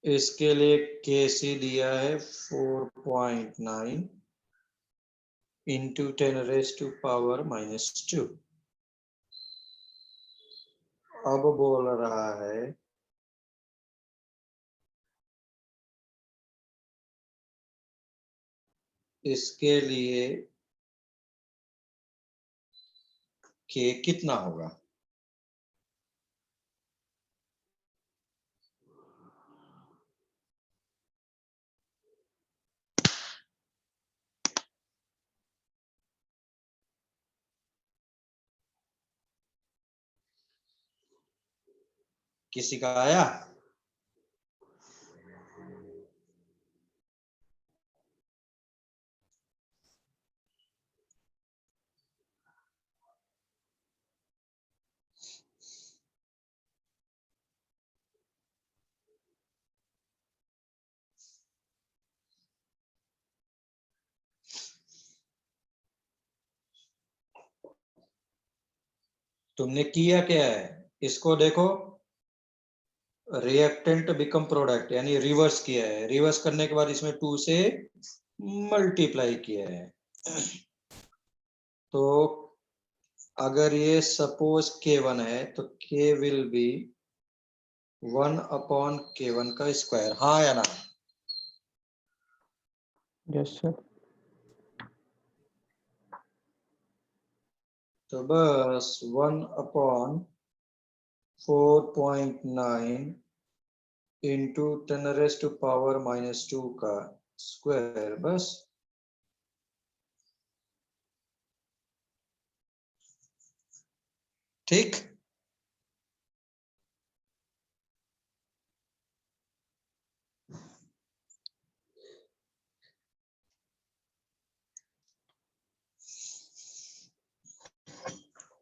इसके लिए केसी दिया है 4.9 इंटू 10⁻⁻²। अब बोल रहा है इसके लिए के कितना होगा। किसी का आया। तुमने किया क्या है, इसको देखो, रिएक्टेंट बिकम प्रोडक्ट यानी रिवर्स किया है। रिवर्स करने के बाद इसमें 2 से मल्टीप्लाई किया है। तो अगर ये सपोज K1 है तो K विल बी 1/K1 का स्क्वायर, हाँ या ना। yes sir. तो बस 1/4.9 इंटू 10⁻⁻² का स्क्वायर, बस। ठीक।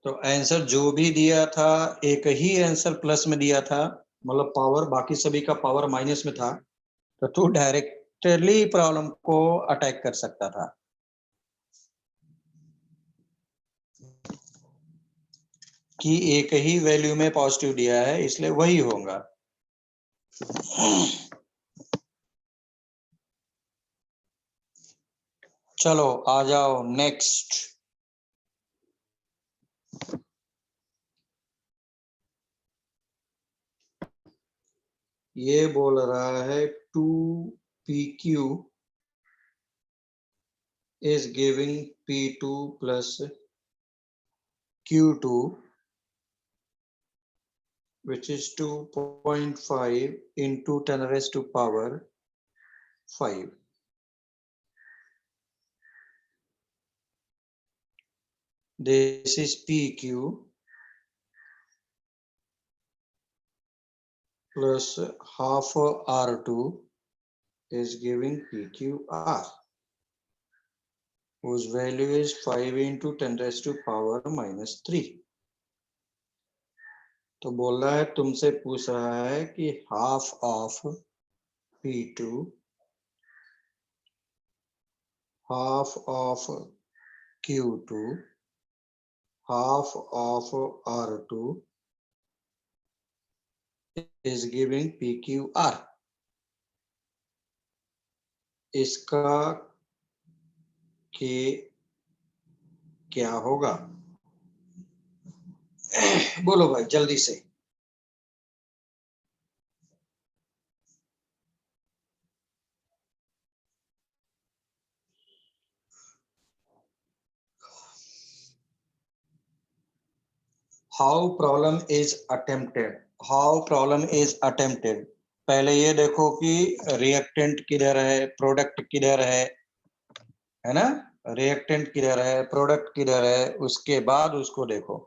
तो आंसर जो भी दिया था एक ही आंसर प्लस में दिया था, मतलब पावर बाकी सभी का पावर माइनस में था, तो तू डायरेक्टली प्रॉब्लम को अटैक कर सकता था। कि एक ही वैल्यू में पॉजिटिव दिया है इसलिए वही होगा। चलो आ जाओ नेक्स्ट। ये बोल रहा है 2PQ is giving P2 plus Q2 which is 2.5 into 10⁻⁵. This is PQ plus half R2 is giving PQR, whose value is 5 into 10⁻⁻3. तो बोल रहा है, तुमसे पूछ रहा है कि half of P2, half of Q2, half of R2 is giving PQR. इसका के क्या होगा? बोलो भाई जल्दी से। How problem is attempted, how problem is attempted. पहले ये देखो कि रिएक्टेंट किधर है, प्रोडक्ट किधर है ना, रिएक्टेंट किधर है, प्रोडक्ट किधर है, उसके बाद उसको देखो।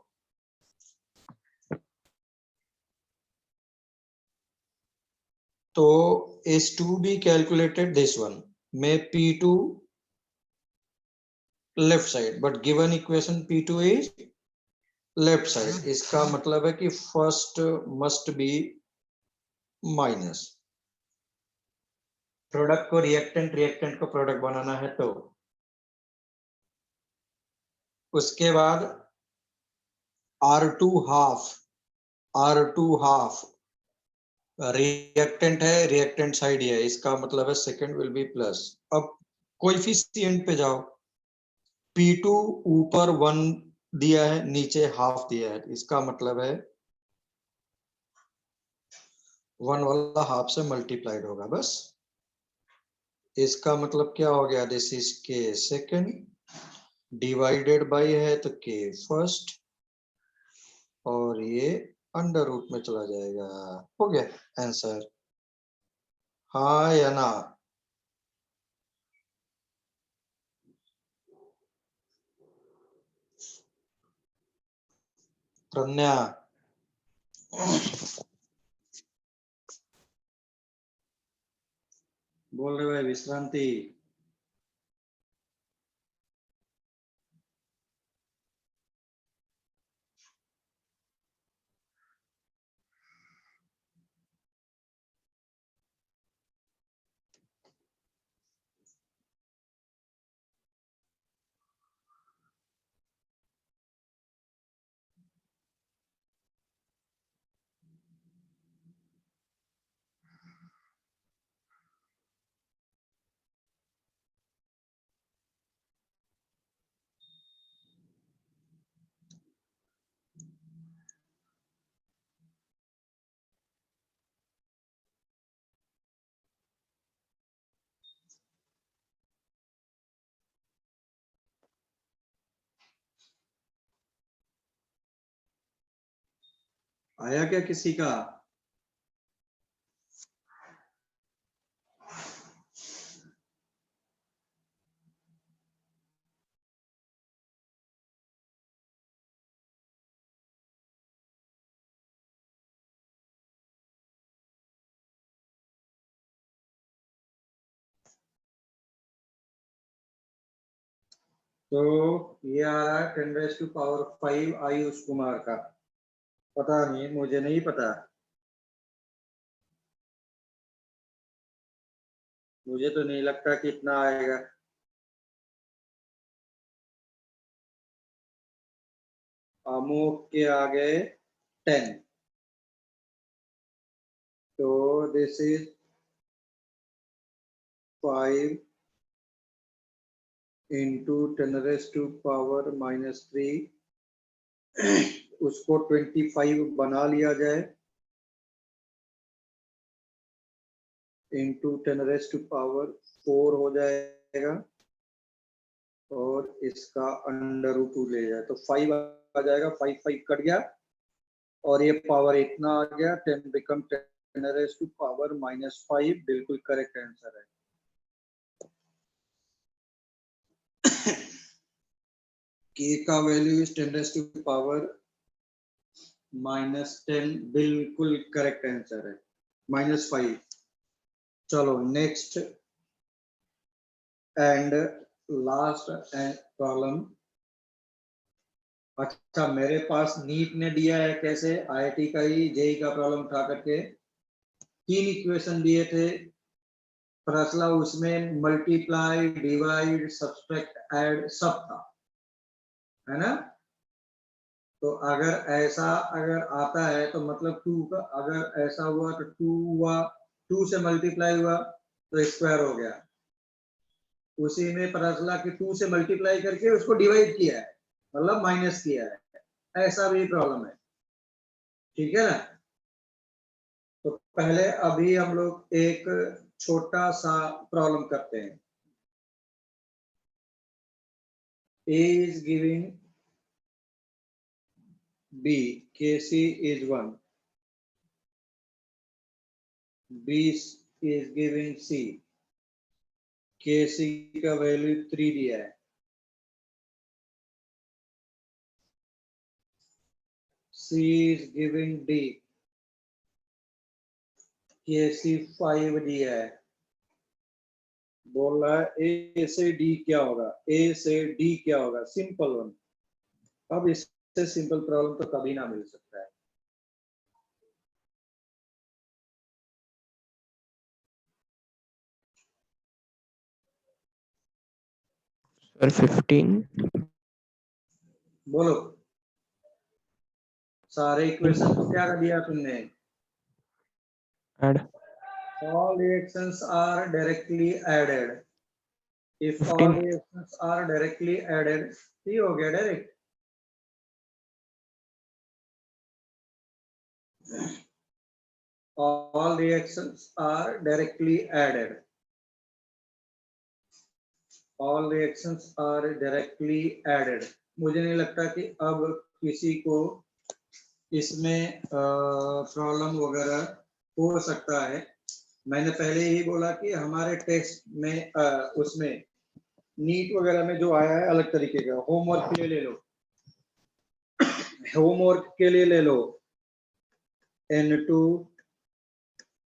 तो is to be calculated this one, may P2 left side, but given equation P2 is left side. इसका मतलब है कि first must be minus, product को रिएक्टेंट, रिएक्टेंट को प्रोडक्ट बनाना है तो उसके बाद R2 half, R2 half reactant है, रिएक्टेंट साइड है, इसका मतलब है सेकंड विल बी प्लस। अब कोएफिशिएंट पे जाओ, P2 ऊपर 1 दिया है, नीचे हाफ दिया है, इसका मतलब है 1 वाला हाफ से मल्टीप्लाइड होगा बस। इसका मतलब क्या हो गया, दिस इज के सेकंड डिवाइडेड बाय है तो के फर्स्ट, और ये अंडर रूट में चला जाएगा। हो गया आंसर, हाँ या ना? प्रज्ञा बोल रहे भाई, विश्रांति। आया क्या किसी का? तो ये आ रहा है 10⁵ आयुष कुमार का। पता नहीं, मुझे नहीं पता, मुझे तो नहीं लगता कि इतना आएगा। अमोक के आ गए 10, तो दिस इज 5 इंटू 10⁻³ उसको 25 बना लिया जाए, इंटू 10⁴ हो जाएगा, और इसका √2 ले जाए तो 5 आ जाएगा, 5 5 कट गया, और ये पावर इतना आ गया, 10 बिकम 10⁻⁻5, बिल्कुल करेक्ट आंसर है। के का वैल्यू इज 10⁻⁻10, बिल्कुल करेक्ट आंसर है, -5। चलो नेक्स्ट एंड लास्ट प्रॉब्लम अच्छा, मेरे पास नीट ने दिया है कैसे, आईआईटी का ही जेई का प्रॉब्लम उठा करके 3 इक्वेशन दिए थे, फैसला उसमें मल्टीप्लाई, डिवाइड, सब्सट्रैक्ट, ऐड सब था, है ना। तो अगर ऐसा अगर आता है तो मतलब 2 का अगर ऐसा हुआ तो 2 हुआ, 2 से मल्टीप्लाई हुआ तो स्क्वायर हो गया, उसी में पता चला कि 2 से मल्टीप्लाई करके उसको डिवाइड किया है, मतलब माइनस किया है, ऐसा भी प्रॉब्लम है, ठीक है ना। तो पहले अभी हम लोग एक छोटा सा प्रॉब्लम करते हैं। A is giving B, KC is 1, B is giving C, KC का वैल्यू 3 दिया है, C is giving D, KC 5 दिया है, बोल रहा है A से D क्या होगा, A से D क्या होगा, सिंपल वन। अब इससे सिंपल प्रॉब्लम तो कभी ना मिल सकता है। Sir, 15. बोलो, सारे इक्वेशन को क्या कर दिया तुमने, Add. all reactions are directly added, if all 15. reactions are directly added, ये हो गया direct. all reactions are directly added, all reactions are directly added। मुझे नहीं लगता कि अब किसी को इसमें प्रॉब्लम वगैरह हो सकता है। मैंने पहले ही बोला कि हमारे टेस्ट में उसमें नीट वगैरह में जो आया है अलग तरीके का, होमवर्क के लिए ले लो, होमवर्क के लिए ले लो, N2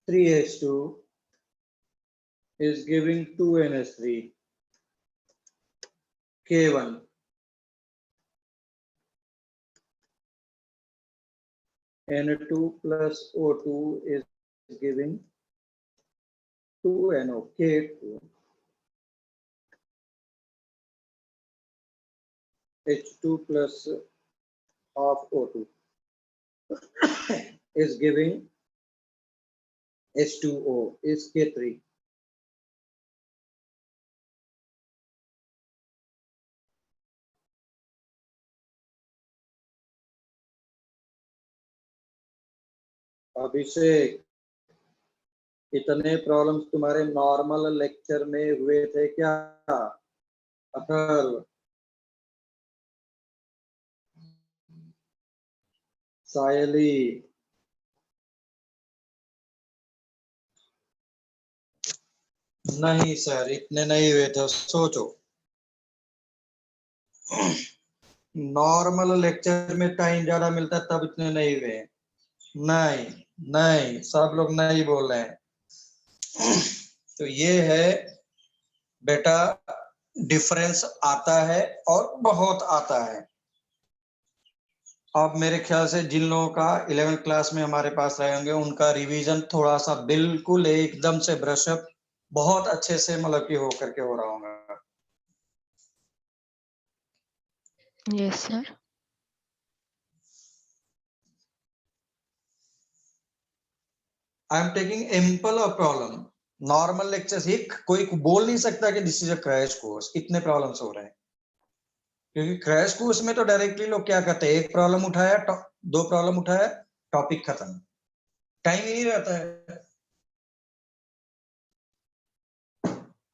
3H2 is giving 2NH3, K1 N2 plus O2 is giving 2NO, K2 H2 plus half O2 is giving H2O is K3। अभिषेक, इतने प्रॉब्लम्स तुम्हारे नॉर्मल लेक्चर में हुए थे क्या? अथर्व, सायली, नहीं सर इतने नहीं हुए थे, सोचो नॉर्मल लेक्चर में टाइम ज्यादा मिलता तब इतने नहीं हुए। नहीं नहीं, सब लोग नहीं बोल रहे हैं। तो ये है बेटा, डिफरेंस आता है और बहुत आता है। अब मेरे ख्याल से जिन लोगों का 11th क्लास में हमारे पास रहे होंगे उनका रिवीजन थोड़ा सा बिल्कुल एकदम से ब्रशअप बहुत अच्छे से मतलब कि हो करके हो रहा होगा। Yes, sir. I am taking ample of problem, normal lecture ही कोई बोल नहीं सकता कि this is a crash course, इतने प्रॉब्लम्स हो रहे हैं। क्योंकि क्रैश कोर्स में तो डायरेक्टली लोग क्या करते हैं, एक प्रॉब्लम उठाया, 2 प्रॉब्लम उठाया, टॉपिक खत्म, टाइम ही नहीं रहता है।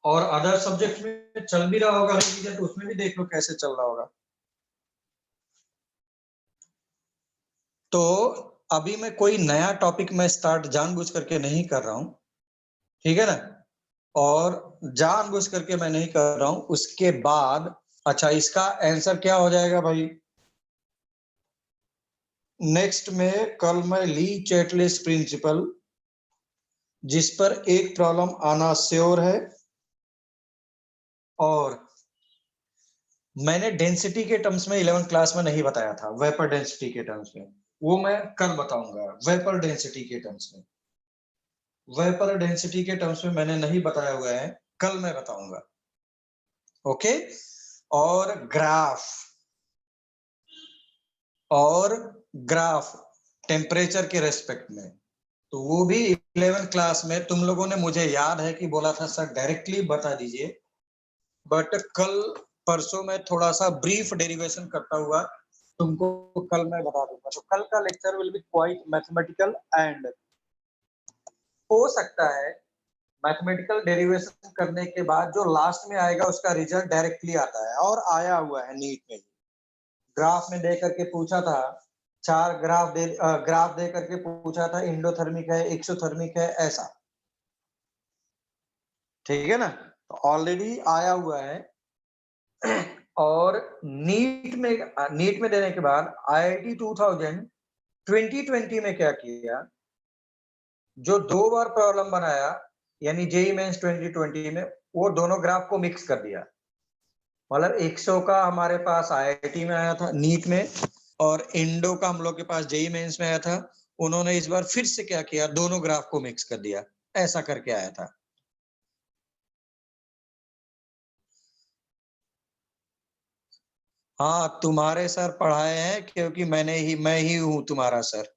और अदर सब्जेक्ट में चल भी रहा होगा रिवीजन, तो उसमें भी देख लो कैसे चल रहा होगा। तो अभी मैं कोई नया टॉपिक में स्टार्ट जानबूझ करके नहीं कर रहा हूं, ठीक है ना, और जानबूझ करके मैं नहीं कर रहा हूं। उसके बाद अच्छा, इसका आंसर क्या हो जाएगा भाई? नेक्स्ट में कल मैं ली चैटलिस्ट प्रिंसिपल, जिस पर एक प्रॉब्लम आना श्योर है, और मैंने डेंसिटी के टर्म्स में 11th क्लास में नहीं बताया था, वेपर डेंसिटी के टर्म्स में, वो मैं कल बताऊंगा। वेपर डेंसिटी के टर्म्स में, वेपर डेंसिटी के टर्म्स में मैंने नहीं बताया हुआ है, कल मैं बताऊंगा। ओके, और ग्राफ टेम्परेचर के रेस्पेक्ट में, तो वो भी 11th क्लास में तुम लोगों ने, मुझे याद है कि बोला था सर डायरेक्टली बता दीजिए, बट कल परसों में थोड़ा सा ब्रीफ डेरिवेशन करता हुआ तुमको कल मैं बता दूंगा। तो कल का lecture will be quite mathematical, and हो सकता है मैथमेटिकल डेरिवेशन करने के बाद जो लास्ट में आएगा उसका रिजल्ट डायरेक्टली आता है, और आया हुआ है नीट में। ग्राफ में दे करके पूछा था, 4 ग्राफ दे करके पूछा था, इंडोथर्मिक है, एक्सोथर्मिक है, ऐसा, ठीक है ना। तो ऑलरेडी आया हुआ है। और नीट में देने के बाद IIT 2020 में क्या किया, जो 2 बार प्रॉब्लम बनाया, यानी जेईई मेंस 2020 में, वो दोनों ग्राफ को मिक्स कर दिया। मतलब 100 का हमारे पास IIT में आया था नीट में, और इंडो का हम लोग के पास जेईई मेंस में आया था। उन्होंने इस बार फिर से क्या किया, दोनों ग्राफ को मिक्स कर दिया, ऐसा करके आया था। हाँ, तुम्हारे सर पढ़ाए हैं, क्योंकि मैं ही हूं तुम्हारा सर।